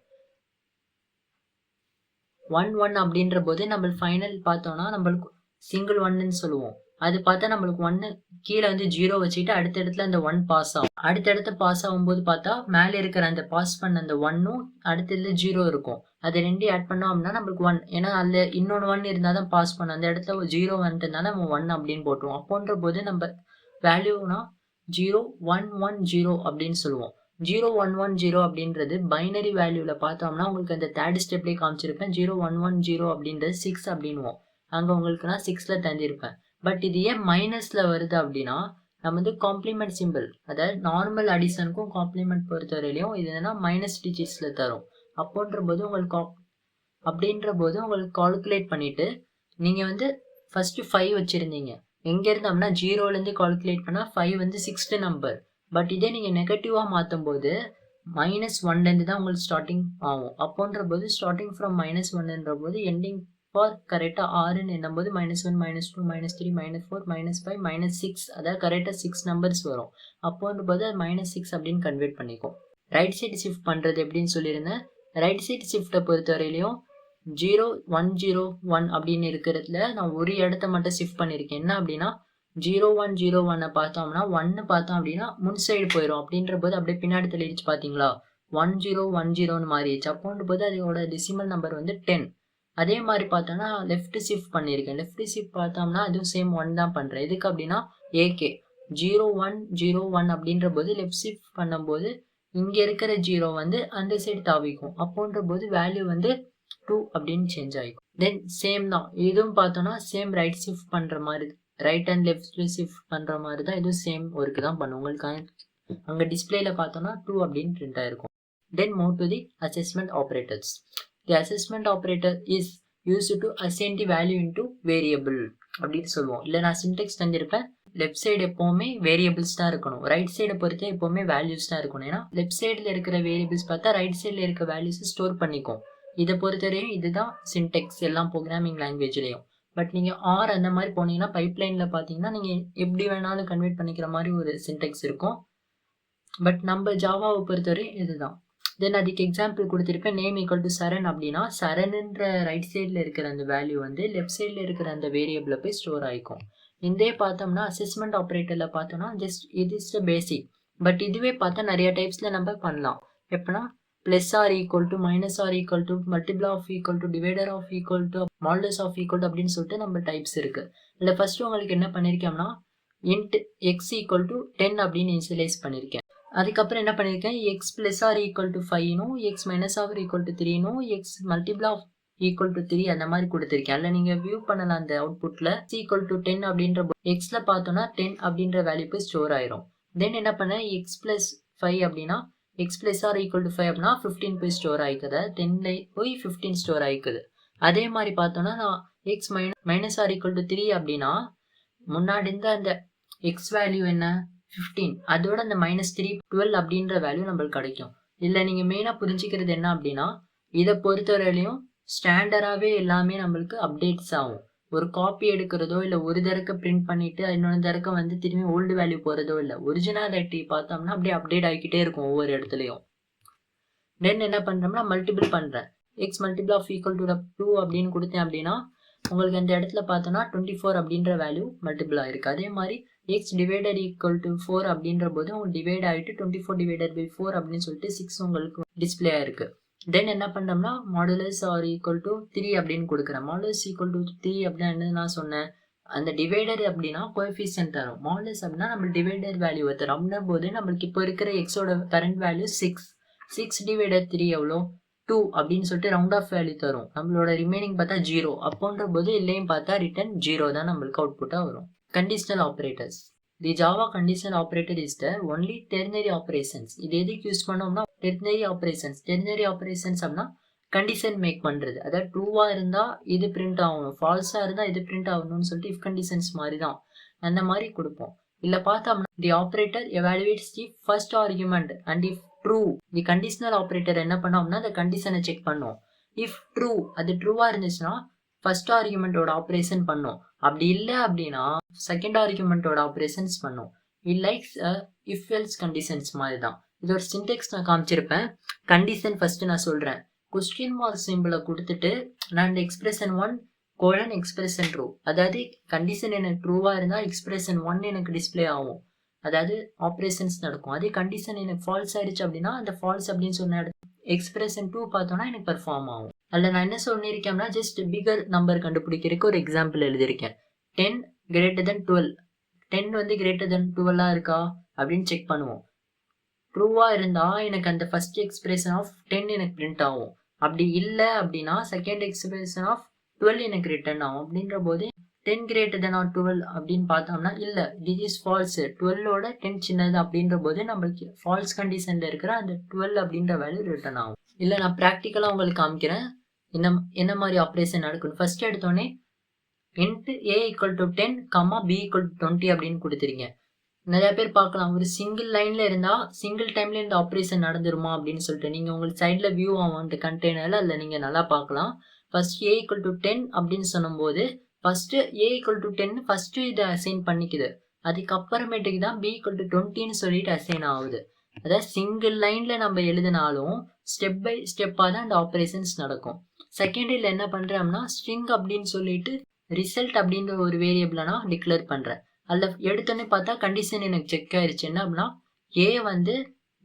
1 அப்படின்ற போது நம்ம ஃபைனல் பார்த்தோம்னா நம்மளுக்கு சிங்கிள் ஒன்னு சொல்லுவோம். அது பார்த்தா நம்மளுக்கு 1 கீழே வந்து 0 வச்சுட்டு அடுத்த இடத்துல அந்த 1 பாஸ் ஆகும். அடுத்தடுத்து பாஸ் ஆகும்போது பார்த்தா மேலே இருக்கிற அந்த பாஸ் பண்ண அந்த 1ம் அடுத்ததுல 0 இருக்கும். அது ரெண்டையும் ஆட் பண்ணோம் அப்படின்னா நம்மளுக்கு 1. ஏன்னா அதில் இன்னொன்று 1 இருந்தால் தான் பாஸ் பண்ண, அந்த இடத்துல 0 வந்துட்டதுனால நம்ம 1 அப்படின்னு போட்டுருவோம். அப்போன்ற போது நம்ம வேல்யூனா 0 1 1 0 அப்படின்னு சொல்லுவோம். 0 1 1 0 அப்படின்றது பைனரி வேல்யூவில் பார்த்தோம்னா உங்களுக்கு அந்த தேர்ட் ஸ்டெப்லேயே காமிச்சிருப்பேன். 0 1 1 0 அப்படின்றது 6 அப்படின்வோம். அங்கே உங்களுக்கு நான் 6ல் தந்திருப்பேன். பட் இது ஏன் மைனஸில் வருது அப்படின்னா நம்ம வந்து காம்ப்ளிமெண்ட் சிம்பிள், அதாவது நார்மல் அடிஷனுக்கும் காம்ப்ளிமெண்ட் பொறுத்தவரையிலையும் இது என்னன்னா மைனஸ் டிஜிட்ஸில் தரும். அப்படின்ற போது உங்களுக்கு கால்குலேட் பண்ணிட்டு நீங்கள் வந்து ஃபஸ்ட்டு 5 வச்சுருந்தீங்க. எங்கேருந்து அப்படின்னா 0லேருந்து கால்குலேட் பண்ணால் 5 வந்து 6th நம்பர். பட் இதே நீங்கள் நெகட்டிவாக மாற்றும் போது -1லேருந்து தான் உங்களுக்கு ஸ்டார்டிங் ஆகும். அப்போன்ற போது ஸ்டார்டிங் ஃப்ரம் -1ன்ற போது எண்டிங் ஃபார் கரெக்டாக 6ன்னு என்னும்போது -1 -2 -3 -4 -5 -6, அதாவது கரெக்டாக 6 நம்பர்ஸ் வரும். அப்போன்ற போது அது -6 அப்படின்னு கன்வெர்ட் பண்ணிக்கும். ரைட் சைடு ஷிஃப்ட் பண்ணுறது எப்படின்னு சொல்லியிருந்தேன். ரைட் சைடு ஷிஃப்ட்டை பொறுத்தவரையிலையும் 0 1 0 1 அப்படின்னு இருக்கிறதுல நான் ஒரு இடத்த மட்டும் ஷிஃப்ட் பண்ணியிருக்கேன். என்ன அப்படின்னா 0 1 0 1 பார்த்தோம்னா 1 பார்த்தோம் அப்படின்னா முன் சைடு போயிடும். அப்படின்ற போது அப்படியே பின்னாடி தள்ளிடுச்சு பார்த்தீங்களா, 1 0 1 0ன்னு மாறிடுச்சு. அப்போன்ற போது அதோட டெசிமல் நம்பர் வந்து 10. அதே மாதிரி பார்த்தோம்னா லெஃப்ட் ஷிஃப்ட் பண்ணியிருக்கேன். லெஃப்ட் ஷிஃப்ட் பார்த்தோம்னா அதுவும் சேம் 1 தான் பண்ணுறேன். எதுக்கு அப்படின்னா ஏகே 0 1 0 1 அப்படின்ற போது லெஃப்ட் ஷிஃப்ட் பண்ணும்போது இங்கே இருக்கிற 0 வந்து அந்த சைடு தாவிக்கும். அப்போன்ற போது வேல்யூ வந்து 2 அப்படின்னு சேஞ்ச் ஆகிக்கும். தென் சேம் தான் இதுவும் பார்த்தோம்னா சேம் ரைட் ஷிஃப்ட் பண்ணுற மாதிரி, ரைட் அண்ட் லெஃப்ட் ஷிஃப்ட் பண்ணுற மாதிரி தான் இதுவும் சேம் ஒர்க்கு தான் பண்ணும். உங்களுக்கு அங்கே டிஸ்பிளேல பார்த்தோம்னா 2 அப்படின்னு பிரிண்ட் ஆயிருக்கும். தென் move to the assessment operators. The assessment operator is used to assign the value into variable அப்படின்னு சொல்லுவோம். இல்லை நான் சின்டெக்ஸ் தந்திருப்பேன். லெஃப்ட் சைடு எப்போவுமே வேரியபிள்ஸ் தான் இருக்கணும், ரைட் சைடை பொறுத்தே எப்போவுமே வேல்யூஸ் தான் இருக்கணும். ஏன்னா லெஃப்ட் சைடில் இருக்கிற வேரியபிள்ஸ் பார்த்தா ரைட் சைடில் இருக்க வேல்யூஸ் ஸ்டோர் பண்ணிக்கும். இதை பொறுத்தவரையும் இதுதான் சின்டெக்ஸ் எல்லா ப்ரோக்ராமிங் லாங்குவேஜ்லேயும். பட் நீங்கள் ஆர் அந்த மாதிரி போனீங்கன்னா பைப்லைனில் பார்த்தீங்கன்னா நீங்கள் எப்படி வேணாலும் கன்வெர்ட் பண்ணிக்கிற மாதிரி ஒரு சின்டெக்ஸ் இருக்கும். பட் நம்ம ஜாவாவை பொறுத்தவரையும் இதுதான். தென் அதுக்கு எக்ஸாம்பிள் கொடுத்துருப்பேன். நேம் ஈக்குவல் டு சரண் அப்படின்னா சரணுன்ற ரைட் சைடில் இருக்கிற அந்த வேல்யூ வந்து லெஃப்ட் சைடில் இருக்கிற அந்த வேரியபிளில் போய் ஸ்டோர் ஆகிக்கும். இதே பார்த்தோம்னா அசஸ்மெண்ட் ஆப்ரேட்டரில் பார்த்தோம்னா ஜஸ்ட் இது இஸ் த பேசிக். பட் இதுவே பார்த்தா நிறைய டைப்ஸில் நம்ம பண்ணலாம். எப்படின்னா plus R equal to minus R equal to multiple of equal to divider of equal to modulus of equal to அப்படின்னு சொல்லிட்டு நம்ம டைப்ஸ் இருக்குது. இல்லை ஃபஸ்ட்டு உங்களுக்கு என்ன பண்ணியிருக்கேன்னா இன்ட் எக்ஸ் ஈக்குவல் டு 10 அப்படின்னு இனிஷியலைஸ் பண்ணியிருக்கேன். அதுக்கப்புறம் என்ன பண்ணியிருக்கேன், X plus R equal to 5னும் X minus R equal to 3னும் X multiple of equal to 3 அந்த மாதிரி கொடுத்துருக்கேன். அதில் நீங்கள் வியூ பண்ணலாம் அந்த அவுட்புட்டில் ஈக்குவல் டு 10 அப்படின்ற எக்ஸில் பார்த்தோன்னா 10 அப்படின்ற வேல்யூ போய் ஸ்டோர் ஆயிரும். தென் என்ன பண்ணேன், எக்ஸ் ப்ளஸ் 5 அப்படின்னா x plus R equal to 5 அப்படின்னா 15 போய் ஸ்டோர் ஆகிக்குது. 10ல போய் 15 ஸ்டோர் ஆகிக்குது. அதே மாதிரி பார்த்தோன்னா நான் x minus R equal to 3 அப்படின்னா முன்னாடி இருந்த அந்த எக்ஸ் வேல்யூ என்ன 15, அதோட அந்த -3 12 அப்படின்ற வேல்யூ நம்மளுக்கு கிடைக்கும். இல்லை நீங்கள் மெயினாக புரிஞ்சிக்கிறது என்ன அப்படின்னா இதை பொறுத்தவரையிலையும் ஸ்டாண்டர்டாகவே எல்லாமே நம்மளுக்கு அப்டேட்ஸ் ஆகும். ஒரு காப்பி எடுக்கிறதோ இல்லை ஒரு தடக்க பிரிண்ட் பண்ணிட்டு இன்னொரு தடக்க வந்து திரும்பி ஓல்டு வேல்யூ போகிறதோ இல்லை. ஒரிஜினாலிட்டி பார்த்தோம்னா அப்படியே அப்டேட் ஆகிக்கிட்டே இருக்கும் ஒவ்வொரு இடத்துலையும். தென் என்ன பண்ணுறோம்னா மல்டிபிள் பண்ணுறேன். X multiple of equal to 2 அப்படின்னு கொடுத்தேன் அப்படின்னா உங்களுக்கு அந்த இடத்துல பார்த்தோன்னா 24 அப்படின்ற வேல்யூ மல்டிபிள் ஆகிருக்கு. அதே மாதிரி எக்ஸ் டிவைடட் ஈக்குவல் டு 4 அப்படின்ற போது உங்களுக்கு டிவைட் ஆகிட்டு 24 டிவைடட் பை 4 அப்படின்னு சொல்லிட்டு 6 உங்களுக்கு டிஸ்பிளே ஆயிருக்கு. தென் என்ன பண்ணோம்னா மாடுலஸ் ஆர் ஈக்குவல் டு 3 அப்படின்னு கொடுக்குறேன். மாடுலஸ் ஈக்குவல் டு 3 அப்படின்னா என்ன நான் சொன்னேன், அந்த டிவைடர் அப்படின்னா கோஎஃபிஷியன்ட் தரும். மாடுலஸ் அப்படின்னா நம்ம டிவைடர் வேல்யூ தரும். அப்படின்னா போது நம்மளுக்கு இப்போ இருக்கிற எக்ஸோட கரண்ட் வேல்யூ 6 டிவைடட் 3 எவ்வளோ 2 அப்படின்னு சொல்லிட்டு ரவுண்ட் ஆஃப் வேல்யூ தரும். நம்மளோட ரிமைனிங் பார்த்தா 0. அப்போன்ற போது இல்லையும் பார்த்தா ரிட்டர்ன் 0 தான் நம்மளுக்கு அவுட்புட்டாக வரும். Conditional operators. The Java conditional operator is the only ternary operations. இது எதுக்கு யூஸ் பண்ணோம்னா ternary operations. Ternary operations அப்படின்னா கண்டிஷன் மேக் பண்ணுறது. அதாவது ட்ரூவாக இருந்தால் இது பிரிண்ட் ஆகணும், ஃபால்ஸாக இருந்தால் இது பிரிண்ட் ஆகணும்னு சொல்லிட்டு இஃப் கண்டிஷன்ஸ் மாதிரி தான் அந்த மாதிரி கொடுப்போம். இல்லை பார்த்தோம்னா the operator evaluates the first argument and if true the conditional operator என்ன பண்ணோம்னா அந்த கண்டிஷனை செக் பண்ணும். இஃப் ட்ரூ அது ட்ரூவாக இருந்துச்சுன்னா ஃபர்ஸ்ட் ஆர்குமெண்ட்டோட ஆப்ரேஷன் பண்ணும். அப்படி இல்லை அப்படின்னா செகண்ட் ஆர்குமெண்ட்டோட ஆப்ரேஷன்ஸ் பண்ணும். It likes if else conditions மாதிரி தான். இது ஒரு சின்டெக்ஸ் நான் காமிச்சிருப்பேன். கண்டிஷன் ஃபர்ஸ்ட் நான் சொல்கிறேன். கொஸ்டின் மார்க் சிம்பிளை கொடுத்துட்டு நான் இந்த எக்ஸ்பிரஷன் 1 கோலன் எக்ஸ்பிரஷன் ட்ரூ, அதாவது கண்டிஷன் எனக்கு ட்ரூவாக இருந்தால் எக்ஸ்பிரஷன் 1 எனக்கு டிஸ்பிளே ஆகும், அதாவது ஆப்ரேஷன்ஸ் நடக்கும். அதே கண்டிஷன் எனக்கு ஃபால்ஸ் ஆயிடுச்சு அப்படின்னா அந்த ஃபால்ஸ் அப்படின்னு சொன்ன எக்ஸ்பிரஷன் 2 பார்த்தோன்னா எனக்கு பெர்ஃபார்ம் ஆகும். அதில் நான் என்ன சொல்லியிருக்கேன்னா ஜஸ்ட் பிகர் நம்பர் கண்டுபிடிக்கிறதுக்கு ஒரு எக்ஸாம்பிள் எழுதியிருக்கேன். 10 greater than 12, 10 வந்து greater than 12 இருக்கா அப்படின்னு செக் பண்ணுவோம். ட்ரூவாக இருந்தால் எனக்கு அந்த ஃபர்ஸ்ட் எக்ஸ்பிரஷன் ஆஃப் 10 எனக்கு பிரிண்ட் ஆகும். அப்படி இல்லை அப்படின்னா செகண்ட் எக்ஸ்பிரஷன் ஆஃப் 12 எனக்கு ரிட்டர்ன் ஆகும். அப்படின்ற போது 10 greater than or 12 அப்படின்னு பார்த்தோம்னா இல்லை, this is false, 12ஓட 10 சின்னது அப்படின்ற போது நம்மளுக்கு ஃபால்ஸ் கண்டிஷனில் இருக்கிற அந்த 12 அப்படின்ற வேல்யூ ரிட்டர்ன் ஆகும். இல்லை நான் ப்ராக்டிக்கலாக உங்களுக்கு காமிக்கிறேன் என்ன மாதிரி ஆப்ரேஷன் நடக்கணும். ஃபர்ஸ்ட் எடுத்தோடனே int a equal to 10, b equal to 20 அப்படின்னு கொடுத்துருங்க. நிறைய பேர் பார்க்கலாம் ஒரு சிங்கிள் லைன்ல இருந்தா சிங்கிள் டைம்ல இந்த ஆப்ரேஷன் நடந்துருமா அப்படின்னு சொல்லிட்டு நீங்க உங்களுக்கு சைட்ல வியூ ஆகும் கண்டெய்னர்ல, அதில் நீங்க நல்லா பார்க்கலாம். ஃபர்ஸ்ட் a equal to 10 அப்படின்னு சொல்லும்போது first a equal to 10 first இதை அசைன் பண்ணிக்குது, அதுக்கப்புறமேட்டுக்கு தான் b equal to 20ன்னு சொல்லிட்டு அசைன் ஆகுது. அதாவது சிங்கிள் லைன்ல நம்ம எழுதினாலும் ஸ்டெப் பை ஸ்டெப்பாக தான் இந்த ஆப்ரேஷன்ஸ் நடக்கும். செகண்டரியில் என்ன பண்றோம்னா ஸ்ட்ரிங் அப்படின்னு சொல்லிட்டு ரிசல்ட் அப்படின்ற ஒரு வேரியபிளை நான் டிக்ளேர் பண்றேன். அதில் எடுத்தோன்னே பார்த்தா கண்டிஷன் எனக்கு செக் ஆயிடுச்சு. என்ன அப்படின்னா ஏ வந்து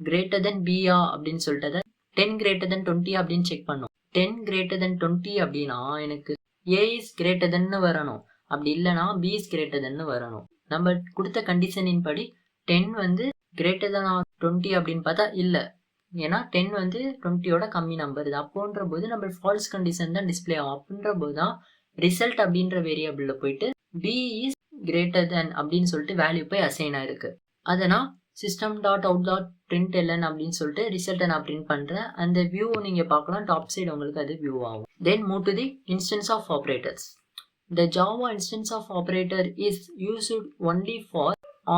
கிரேட்டர் தென் பியா அப்படின்னு சொல்லிட்டு 10 greater than 20 அப்படின்னு செக் பண்ணோம். 10 greater than 20 அப்படின்னா எனக்கு ஏ இஸ் கிரேட்டர் தென்னு வரணும், அப்படி இல்லைனா பி இஸ் கிரேட்டர் தென்னு வரணும். நம்ம கொடுத்த கண்டிஷனின் படி 10 வந்து கிரேட்டர் தென் 20 அப்படின்னு பார்த்தா இல்லை, ஏன்னா 10 வந்து 20யோட கம்மி நம்பர் இது. அப்போன்ற போது நம்ம ஃபால்ஸ் கண்டிஷன் தான் டிஸ்பிளே ஆகும். அப்படின்ற போது தான் ரிசல்ட் அப்படின்ற வேரியபிள்ல போயிட்டு b is greater than அப்படின்னு சொல்லிட்டு வேல்யூ போய் அசைன் ஆயிருக்கு. அதை நான் system.out.println அப்படின்னு சொல்லிட்டு ரிசல்ட்டை நான் பிரிண்ட் பண்றேன். அந்த வியூ நீங்க பார்க்கலாம், டாப் சைடு உங்களுக்கு அது வியூ ஆகும். Then move to the instance of operators. The Java instance of operator is used only for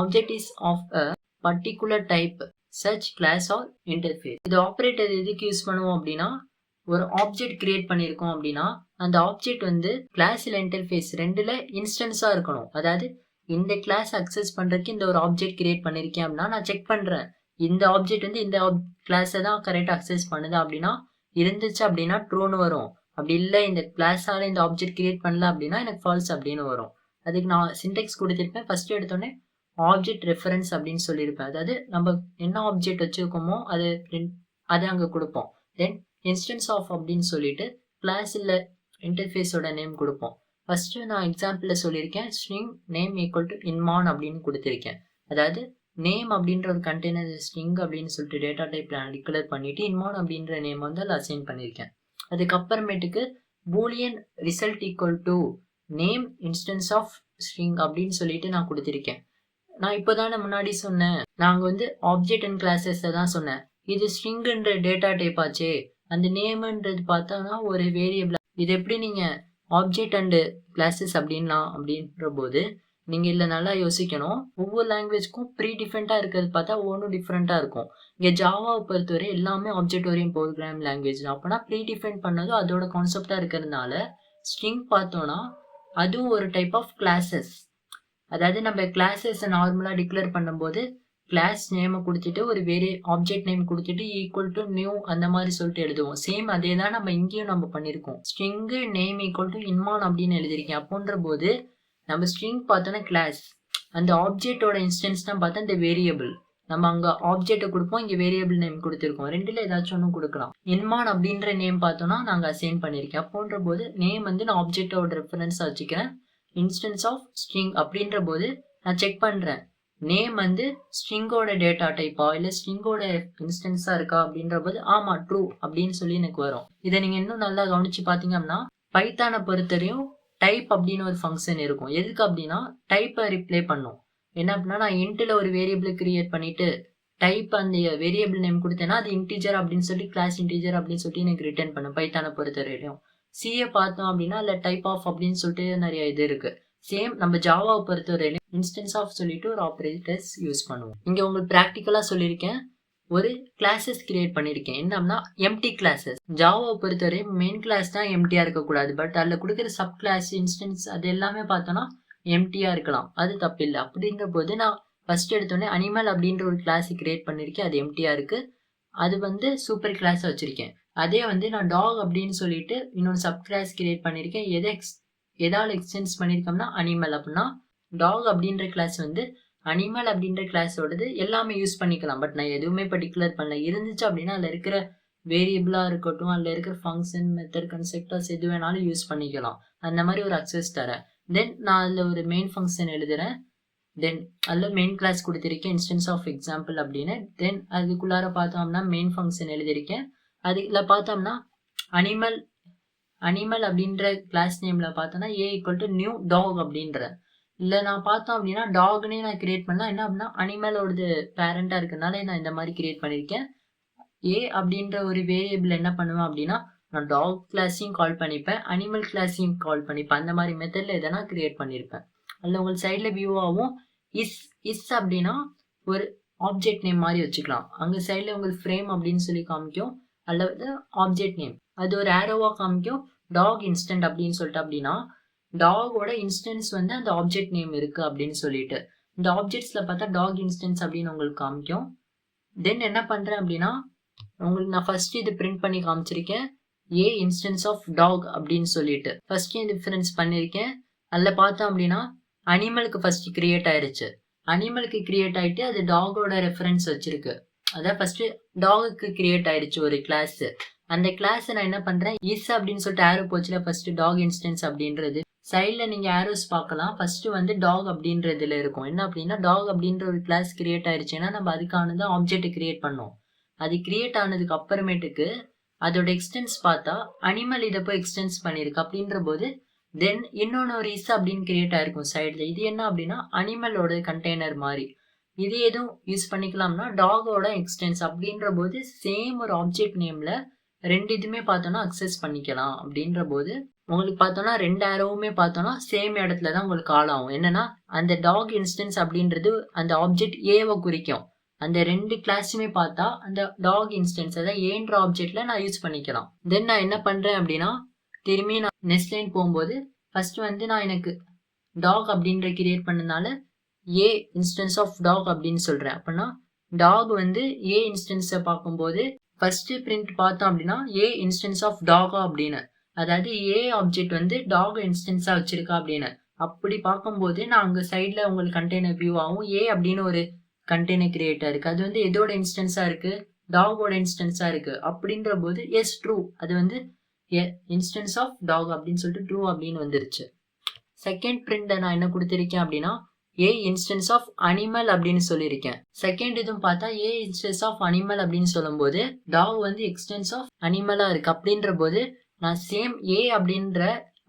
object is of a particular type, such class or interface. இது operator எதுக்கு use பண்ணுவோம் அப்படின்னா ஒரு object create பண்ணியிருக்கோம் அப்படின்னா அந்த object வந்து class இல்லை இன்டர்ஃபேஸ் ரெண்டுல இன்ஸ்டன்ஸாக இருக்கணும். அதாவது இந்த கிளாஸ் அக்சஸ் பண்ணுறதுக்கு இந்த ஒரு ஆப்ஜெக்ட் கிரியேட் பண்ணியிருக்கேன் அப்படின்னா நான் செக் பண்ணுறேன் இந்த ஆப்ஜெக்ட் வந்து இந்த கிளாஸை தான் கரெக்டாக அக்சஸ் பண்ணுது அப்படின்னா இருந்துச்சு அப்படின்னா ட்ரூன்னு வரும். அப்படி இல்லை இந்த கிளாஸால் இந்த ஆப்ஜெக்ட் கிரியேட் பண்ணல அப்படின்னா எனக்கு ஃபால்ஸ் அப்படின்னு வரும். அதுக்கு நான் சின்டெக்ஸ் கொடுத்துருப்பேன். ஃபர்ஸ்ட் எடுத்தோடனே ஆப்ஜெக்ட் ரெஃபரன்ஸ் அப்படின்னு சொல்லியிருப்பேன். அதாவது நம்ம என்ன ஆப்ஜெக்ட் வச்சுருக்கோமோ அது அங்கே கொடுப்போம். தென் இன்ஸ்டன்ஸ் ஆஃப் அப்படின்னு சொல்லிட்டு கிளாஸ் இல்லை இன்டர்ஃபேஸோட நேம் கொடுப்போம். ஃபர்ஸ்ட் நான் எக்ஸாம்பிளில் சொல்லியிருக்கேன் ஸ்ட்ரிங் நேம் ஈக்குவல் டு இன்மான் அப்படின்னு கொடுத்துருக்கேன். அதாவது நேம் அப்படின்ற ஒரு கண்டெய்னர் ஸ்ட்ரிங் அப்படின்னு சொல்லிட்டு டேட்டா டைப் நான் டிக்ளேர் பண்ணிட்டு இன்மான் அப்படின்ற நேம் வந்து அதில் அசைன் பண்ணியிருக்கேன். அதுக்கப்புறமேட்டுக்கு Boolean result equal to name instance of string அப்படின்னு சொல்லிட்டு நான் கொடுத்துருக்கேன். நான் இப்போதானே முன்னாடி சொன்னேன் நாங்கள் வந்து ஆப்ஜெக்ட் அண்ட் கிளாஸஸை தான் சொன்னேன். இது ஸ்ட்ரிங்குன்ற டேட்டா டைப் ஆச்சே, அந்த நேம்ன்றது பார்த்தோன்னா ஒரு வேரியபிள். இது எப்படி நீங்கள் ஆப்ஜெக்ட் அண்டு கிளாஸஸ் அப்படின்ற போது நீங்கள் இல்லை நல்லா யோசிக்கணும். ஒவ்வொரு லாங்குவேஜ்க்கும் ப்ரீ டிஃப்ரெண்ட்டாக இருக்கிறது பார்த்தா ஒன்றும் டிஃப்ரெண்ட்டாக இருக்கும். இங்கே ஜாவாவை பொறுத்தவரை எல்லாமே ஆப்ஜெக்ட் ஓரியன்ட் ப்ரோக்ராம் லாங்குவேஜ் தான். அப்போனா ப்ரீ டிஃபைன் பண்ணதும் அதோட கான்செப்டாக இருக்கிறதுனால ஸ்ட்ரிங் பார்த்தோன்னா அதுவும் ஒரு டைப் ஆஃப் கிளாஸஸ். அதாவது நம்ம கிளாஸஸை நார்மலாக டிக்ளேர் பண்ணும்போது கிளாஸ் நேமை கொடுத்துட்டு ஒரு ஆப்ஜெக்ட் நேம் கொடுத்துட்டு ஈக்குவல் டு நியூ அந்த மாதிரி சொல்லிட்டு எழுதுவோம். சேம் அதே தான் நம்ம இங்கேயும் நம்ம பண்ணியிருக்கோம். ஸ்ட்ரிங்கு நேம் ஈக்குவல் டு இன்மான் அப்படின்னு எழுதியிருக்கேன். அப்போன்ற போது நம்ம ஸ்ட்ரிங் பார்த்தோன்னா கிளாஸ், அந்த ஆப்ஜெக்டோட இன்ஸ்டன்ஸ் தான் பார்த்தா இந்த வேரியபிள். நம்ம அங்கே ஆப்ஜெக்டை கொடுப்போம், இங்கே வேரியபிள் நேம் கொடுத்துருக்கோம். ரெண்டுல ஏதாச்சும் ஒன்று கொடுக்கலாம். இன்மான் அப்படின்ற நேம் பார்த்தோன்னா நாங்கள் அசைன் பண்ணியிருக்கேன். அப்போன்ற போது நேம் வந்து நான் ஆப்ஜெக்டோட ரெஃபரன்ஸாக வச்சுக்கிறேன். இன்ஸ்டன்ஸ் ஆஃப் ஸ்ட்ரிங் அப்படின்ற போது நான் செக் பண்ணுறேன் நேம் வந்து ஸ்ட்ரிங்கோட டேட்டா டைப்பா இல்லை ஸ்ட்ரிங்கோட இன்ஸ்டன்ஸாக இருக்கா அப்படின்ற போது ஆமாம் ட்ரூ அப்படின்னு சொல்லி எனக்கு வரும். இதை நீங்கள் இன்னும் நல்லா கவனிச்சு பார்த்தீங்க அப்படின்னா பைத்தானை பொறுத்தவரையும் டைப் அப்படின்னு ஒரு ஃபங்க்ஷன் இருக்கும். எதுக்கு அப்படின்னா டைப்பை ரிப்ளை பண்ணும். என்ன அப்படின்னா நான் இன்ட்டில் ஒரு வேரியபிள் கிரியேட் பண்ணிட்டு டைப் அந்த வேரியபிள் நேம் கொடுத்தேன்னா அது இன்டீஜர் அப்படின்னு சொல்லி கிளாஸ் இன்டீஜர் அப்படின்னு சொல்லிட்டு எனக்கு ரிட்டர்ன் பண்ணும். பைத்தானை பொறுத்தவரையும் சிஏ பார்த்தோம் அப்படின்னா இல்லை டைப் ஆஃப் அப்படின்னு சொல்லிட்டு நிறைய இது இருக்கு. சேம் நம்ம ஜாவாவை பொறுத்தவரையிலும் இன்ஸ்டன்ஸ் ஆஃப் சொல்லிட்டு ஒரு ஆப்ரேட்டர்ஸ் யூஸ் பண்ணுவோம். இங்கே உங்களுக்கு ப்ராக்டிக்கலாக சொல்லியிருக்கேன், ஒரு கிளாஸஸ் கிரியேட் பண்ணியிருக்கேன். என்னன்னா எம்டி கிளாஸஸ். ஜாவாவை பொறுத்தவரை மெயின் கிளாஸ் தான் எம்டியாக இருக்கக்கூடாது, பட் அதில் கொடுக்குற சப் கிளாஸ் இன்ஸ்டன்ஸ் அது எல்லாமே பார்த்தோன்னா எம்டியாக இருக்கலாம், அது தப்பு இல்லை. அப்படின்ற போது நான் ஃபர்ஸ்ட் எடுத்தோடனே அனிமல் அப்படின்ற ஒரு கிளாஸ் கிரியேட் பண்ணியிருக்கேன், அது எம்டியாக இருக்குது. அது வந்து சூப்பர் கிளாஸா வச்சிருக்கேன். அதே வந்து நான் டாக் அப்படின்னு சொல்லிட்டு இன்னொரு சப் கிளாஸ் கிரியேட் பண்ணியிருக்கேன். எதால எக்ஸ்டென்ஸ் பண்ணியிருக்கோம்னா அனிமல் அப்படின்னா டாக் அப்படின்ற கிளாஸ் வந்து அனிமல் அப்படின்ற கிளாஸோடது எல்லாமே யூஸ் பண்ணிக்கலாம். பட் நான் எதுவுமே பர்டிகுலர் பண்ணல. இருந்துச்சு அப்படின்னா அதில் இருக்கிற வேரியபிளா இருக்கட்டும், அதில் இருக்கிற ஃபங்க்ஷன், மெத்தட், கன்ஸ்ட்ரக்டர்ஸ் எது வேணாலும் யூஸ் பண்ணிக்கலாம். அந்த மாதிரி ஒரு அக்சஸ் தரேன். தென் நான் அதில் ஒரு மெயின் ஃபங்க்ஷன் எழுதுறேன். தென் அதில் மெயின் கிளாஸ் கொடுத்துருக்கேன் இன்ஸ்டன்ஸ் ஆஃப் எக்ஸாம்பிள் அப்படின்னு. தென் அதுக்குள்ளார பார்த்தோம்னா மெயின் ஃபங்க்ஷன் எழுதியிருக்கேன். அதில் பார்த்தோம்னா அனிமல் அனிமல் அப்படின்ற கிளாஸ் நேமில் பார்த்தோன்னா ஏ ஈக்குவல் டு நியூ டாக் அப்படின்ற. இல்லை நான் பார்த்தோம் அப்படின்னா டாக்னே நான் கிரியேட் பண்ணலாம். என்ன அப்படின்னா அனிமலோடது பேரண்டாக இருக்கிறதுனால நான் இந்த மாதிரி கிரியேட் பண்ணியிருக்கேன். ஏ அப்படின்ற ஒரு வேரியபிள் என்ன பண்ணுவேன் அப்படின்னா நான் டாக் கிளாஸையும் கால் பண்ணிப்பேன், அனிமல் கிளாஸையும் கால் பண்ணிப்பேன். அந்த மாதிரி மெத்தடில் எதனா கிரியேட் பண்ணியிருப்பேன். அதில் உங்களுக்கு சைடில் வியூவாகவும் இஸ் அப்படின்னா ஒரு ஆப்ஜெக்ட் நேம் மாதிரி வச்சுக்கலாம். அங்கே சைடில் உங்களுக்கு ஃப்ரேம் அப்படின்னு சொல்லி காமிக்கும். அல்லது ஆப்ஜெக்ட் நேம் அது ஒரு ஆரோவாக காமிக்கும். டாக் இன்ஸ்டன்ட் அப்படின்னு சொல்லிட்டு அப்படின்னா டாகோட இன்ஸ்டன்ஸ் வந்து அந்த ஆப்ஜெக்ட் நேம் இருக்கு அப்படின்னு சொல்லிட்டு இந்த ஆப்ஜெக்ட்ஸில் பார்த்தா டாக் இன்ஸ்டன்ஸ் அப்படின்னு உங்களுக்கு காமிக்கும். தென் என்ன பண்ணுறேன் அப்படின்னா உங்களுக்கு நான் ஃபர்ஸ்ட் இது பிரிண்ட் பண்ணி காமிச்சிருக்கேன். ஏ இன்ஸ்டன்ஸ் ஆஃப் டாக் அப்படின்னு சொல்லிட்டு ஃபர்ஸ்ட் டிஃபரன்ஸ் பண்ணியிருக்கேன். அதில் பார்த்தோம் அப்படின்னா அனிமலுக்கு ஃபர்ஸ்ட் கிரியேட் ஆயிருச்சு. அனிமலுக்கு கிரியேட் ஆகிட்டு அது டாகோட ரெஃபரன்ஸ் வச்சிருக்கு. அதான் ஃபர்ஸ்ட் டாகுக்கு கிரியேட் ஆயிடுச்சு ஒரு கிளாஸ். அந்த கிளாஸ் நான் என்ன பண்றேன் இஸ் அப்படின்னு சொல்லிட்டு ஆரோ போச்சுல ஃபர்ஸ்ட் டாக் இன்ஸ்டன்ஸ் அப்படின்றது. சைடில் நீங்கள் ஆரோஸ் பார்க்கலாம். ஃபர்ஸ்ட் வந்து டாக் அப்படின்றதுல இருக்கும். என்ன அப்படின்னா டாக் அப்படின்ற ஒரு கிளாஸ் கிரியேட் ஆயிடுச்சுன்னா நம்ம அதுக்கானது ஆப்ஜெக்ட் கிரியேட் பண்ணோம். அது கிரியேட் ஆனதுக்கு அப்புறமேட்டுக்கு அதோட எக்ஸ்டென்ஸ் பார்த்தா அனிமல் இதை போய் எக்ஸ்டென்ஸ் பண்ணியிருக்கு அப்படின்ற போது தென் இன்னொன்று ஒரு இஸ் அப்படின்னு கிரியேட் ஆயிருக்கும் சைடில். இது என்ன அப்படின்னா அனிமலோட கண்டெய்னர் மாதிரி. இது எதுவும் யூஸ் பண்ணிக்கலாம்னா டாகோட எக்ஸ்டென்ஸ் அப்படின்ற போது சேம் ஒரு ஆப்ஜெக்ட் நேம்ல ரெண்டு இதுவுமே பார்த்தோன்னா அக்சஸ் பண்ணிக்கலாம். அப்படின்ற போது உங்களுக்கு பார்த்தோன்னா ரெண்டு ஆரோவுமே பார்த்தோன்னா சேம் இடத்துல தான் உங்களுக்கு கால் ஆகும். என்னன்னா அந்த டாக் இன்ஸ்டன்ஸ் அப்படின்றது அந்த ஆப்ஜெக்ட் ஏவை குறிக்கும். அந்த ரெண்டு கிளாஸுமே பார்த்தா அந்த டாக் இன்ஸ்டன்ஸ் அதாவது ஏன்ற ஆப்ஜெக்ட்ல நான் யூஸ் பண்ணிக்கலாம். தென் நான் என்ன பண்றேன் அப்படின்னா திரும்பி நான் நெக்ஸ்ட் லைன் போகும்போது ஃபர்ஸ்ட் வந்து நான் எனக்கு டாக் அப்படின்ற கிரியேட் பண்ணனால ஏ இன்ஸ்டன்ஸ் ஆஃப் டாக் அப்படின்னு சொல்றேன். அப்படின்னா டாக் வந்து ஏ இன்ஸ்டன்ஸை பார்க்கும்போது ஃபர்ஸ்ட் பிரிண்ட் பார்த்தோம் அப்படின்னா ஏ இன்ஸ்டன்ஸ் ஆஃப் டாகா அப்படின்னு, அதாவது ஏ ஆப்ஜெக்ட் வந்து டாக் இன்ஸ்டன்ஸா வச்சிருக்கா அப்படின்னு. அப்படி பார்க்கும்போது நான் அங்கே சைடில் உங்களுக்கு கண்டெய்னர் வியூ ஆகும். ஏ அப்படின்னு ஒரு கண்டெய்னர் கிரியேட்டர் இருக்கு. அது வந்து எதோட இன்ஸ்டன்ஸா இருக்கு டாகோட இன்ஸ்டன்ஸா இருக்கு. அப்படின்ற போது எஸ் ட்ரூ, அது வந்து இன்ஸ்டன்ஸ் ஆஃப் டாக் அப்படின்னு சொல்லிட்டு ட்ரூ அப்படின்னு வந்துருச்சு. செகண்ட் பிரிண்ட் நான் என்ன கொடுத்திருக்கேன் அப்படின்னா ஏ இன்ஸ்டன்ஸ் ஆஃப் அனிமல் அப்படின்னு சொல்லியிருக்கேன். செகண்ட் இதுவும் பார்த்தா ஏ இன்ஸ்டன்ஸ் ஆஃப் அனிமல் அப்படின்னு சொல்லும்போது டாக் வந்து எக்ஸ்டென்ஸ் ஆஃப் அனிமலா இருக்கு. அப்படின்ற போது நான் சேம் ஏ அப்படின்ற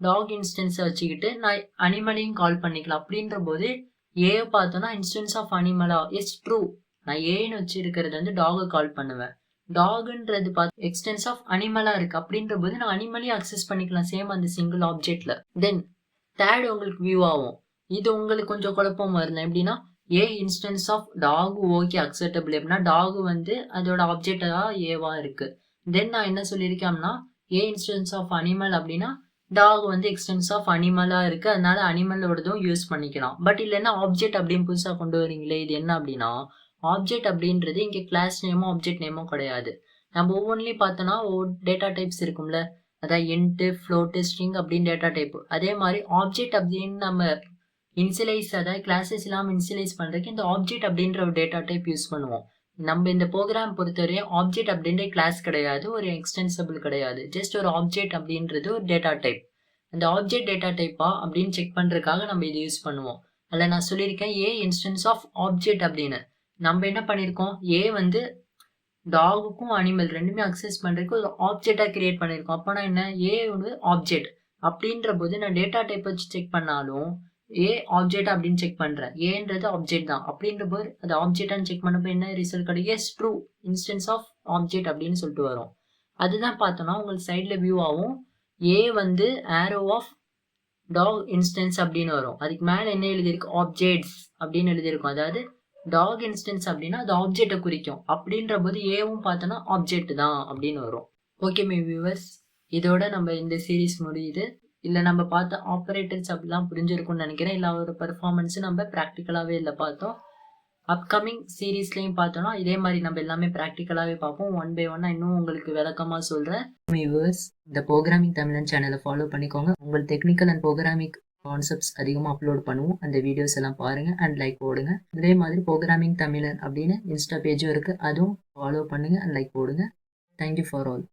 டாக் இன்ஸ்டன்ஸை வச்சுக்கிட்டு நான் அனிமலையும் கால் பண்ணிக்கலாம். அப்படின்ற போது ஏ பார்த்தோன்னா இன்ஸ்டன்ஸ் ஆஃப் அனிமலா எஸ் ட்ரூ. நான் ஏன்னு வச்சிருக்கிறது வந்து டாகை கால் பண்ணுவேன். டாக்ன்றது பார்த்து எக்ஸ்டென்ஸ் ஆஃப் அனிமலா இருக்கு. அப்படின்ற போது நான் அனிமலையும் அக்சஸ் பண்ணிக்கலாம் சேம் அந்த சிங்கிள் ஆப்ஜெக்ட்ல. தென் தேர்ட் உங்களுக்கு வியூ ஆகும். இது உங்களுக்கு கொஞ்சம் குழப்பம் வரல. எப்படின்னா a instance of dog okay acceptable. எப்படின்னா டாக் வந்து அதோட ஆப்ஜெக்டா ஏவா இருக்கு. தென் நான் என்ன சொல்லியிருக்கேன்னா ஏ இன்ஸ்டன்ஸ் ஆஃப் அனிமல் அப்படின்னா டாக் வந்து எக்ஸ்டென்ஸ் ஆஃப் அனிமலா இருக்கு, அதனால அனிமலோடதும் யூஸ் பண்ணிக்கலாம். பட் இல்லைன்னா ஆப்ஜெக்ட் அப்படின்னு புதுசாக கொண்டு வரீங்களே, இது என்ன அப்படின்னா ஆப்ஜெக்ட் அப்படின்றது இங்கே கிளாஸ் நேமோ ஆப்ஜெக்ட் நேமோ கிடையாது. நம்ம ஒவ்வொன்றிலையும் பார்த்தோன்னா டேட்டா டைப்ஸ் இருக்கும்ல, அதாவது இன்ட், ஃப்ளோட், ஸ்ட்ரிங் அப்படின்னு டேட்டா டைப். அதே மாதிரி ஆப்ஜெக்ட் அப்படின்னு நம்ம இன்சிலைஸ் அதாவது கிளாஸஸ் இல்லாமல் இன்சிலைஸ் பண்ணுறதுக்கு இந்த ஆப்ஜெக்ட் அப்படின்ற ஒரு டேட்டா டைப் யூஸ் பண்ணுவோம். நம்ம இந்த ப்ரோக்ராம் பொறுத்தவரையும் ஆப்ஜெக்ட் அப்படின்ற கிளாஸ் கிடையாது, ஒரு எக்ஸ்டென்சிபிள் கிடையாது. ஜஸ்ட் ஒரு ஆப்ஜெக்ட் அப்படின்றது ஒரு டேட்டா டைப். அந்த ஆப்ஜெக்ட் டேட்டா டைப்பா அப்படின்னு செக் பண்ணுறதுக்காக நம்ம இது யூஸ் பண்ணுவோம். அதில் நான் சொல்லியிருக்கேன் ஏ இன்ஸ்டன்ஸ் ஆஃப் ஆப்ஜெக்ட் அப்படின்னு. நம்ம என்ன பண்ணியிருக்கோம் ஏ வந்து டாகுக்கும் அனிமல் ரெண்டுமே அக்சஸ் பண்ணுறதுக்கு ஒரு ஆப்ஜெக்டாக கிரியேட் பண்ணியிருக்கோம். அப்போனா என்ன ஏ வந்து ஆப்ஜெக்ட் அப்படின்ற போது நான் டேட்டா டைப் வச்சு செக் பண்ணாலும் ஏ ஆப்ஜெக்ட் அப்படின்னு செக் பண்ணுறேன். ஏன்றது ஆப்ஜெக்ட் தான். அப்படின்ற போது அது ஆப்ஜெக்டான்னு செக் பண்ணப்போ என்ன ரிசல்ட் கிடைக்கும் as true instance of object அப்படின்னு சொல்லிட்டு வரும். அதுதான் பார்த்தோன்னா உங்களுக்கு சைடில் வியூ ஆகும். ஏ வந்து ஆரோ ஆஃப் டாக் இன்ஸ்டன்ஸ் அப்படின்னு வரும். அதுக்கு மேலே என்ன எழுதியிருக்கு ஆப்ஜெக்ட்ஸ் அப்படின்னு எழுதியிருக்கும். அதாவது டாக் இன்ஸ்டன்ஸ் அப்படின்னா அது ஆப்ஜெக்டை குறிக்கும். அப்படின்ற போது ஏவும் பார்த்தோன்னா ஆப்ஜெக்ட் தான் அப்படின்னு வரும். ஓகே மை வியூவர்ஸ், இதோட நம்ம இந்த சீரீஸ் முடியுது. இல்லை நம்ம பார்த்த ஆப்ரேட்டர்ஸ் அப்படிலாம் புரிஞ்சிருக்கும்னு நினைக்கிறேன். இல்லை ஒரு பெர்ஃபார்மன்ஸு நம்ம ப்ராக்டிக்கலாகவே இல்லை பார்த்தோம். அப்கமிங் சீரீஸ்லையும் பார்த்தோன்னா இதே மாதிரி நம்ம எல்லாமே ப்ராக்டிக்கலாகவே பார்ப்போம். ஒன் பை ஒன்னாக இன்னும் உங்களுக்கு விளக்கமாக சொல்கிறேன். வியூவர்ஸ், இந்த ப்ரோக்ராமிங் தமிழன் சேனலை ஃபாலோ பண்ணிக்கோங்க. உங்கள் டெக்னிக்கல் அண்ட் ப்ரோக்ராமிங் கான்செப்ட்ஸ் அதிகமாக அப்லோட் பண்ணுவோம். அந்த வீடியோஸ் எல்லாம் பாருங்கள் அண்ட் லைக் போடுங்க. இதே மாதிரி ப்ரோக்ராமிங் தமிழன் அப்படின்னு இன்ஸ்டா பேஜும் இருக்குது, அதுவும் ஃபாலோ பண்ணுங்கள் அண்ட் லைக் போடுங்க. Thank you for all.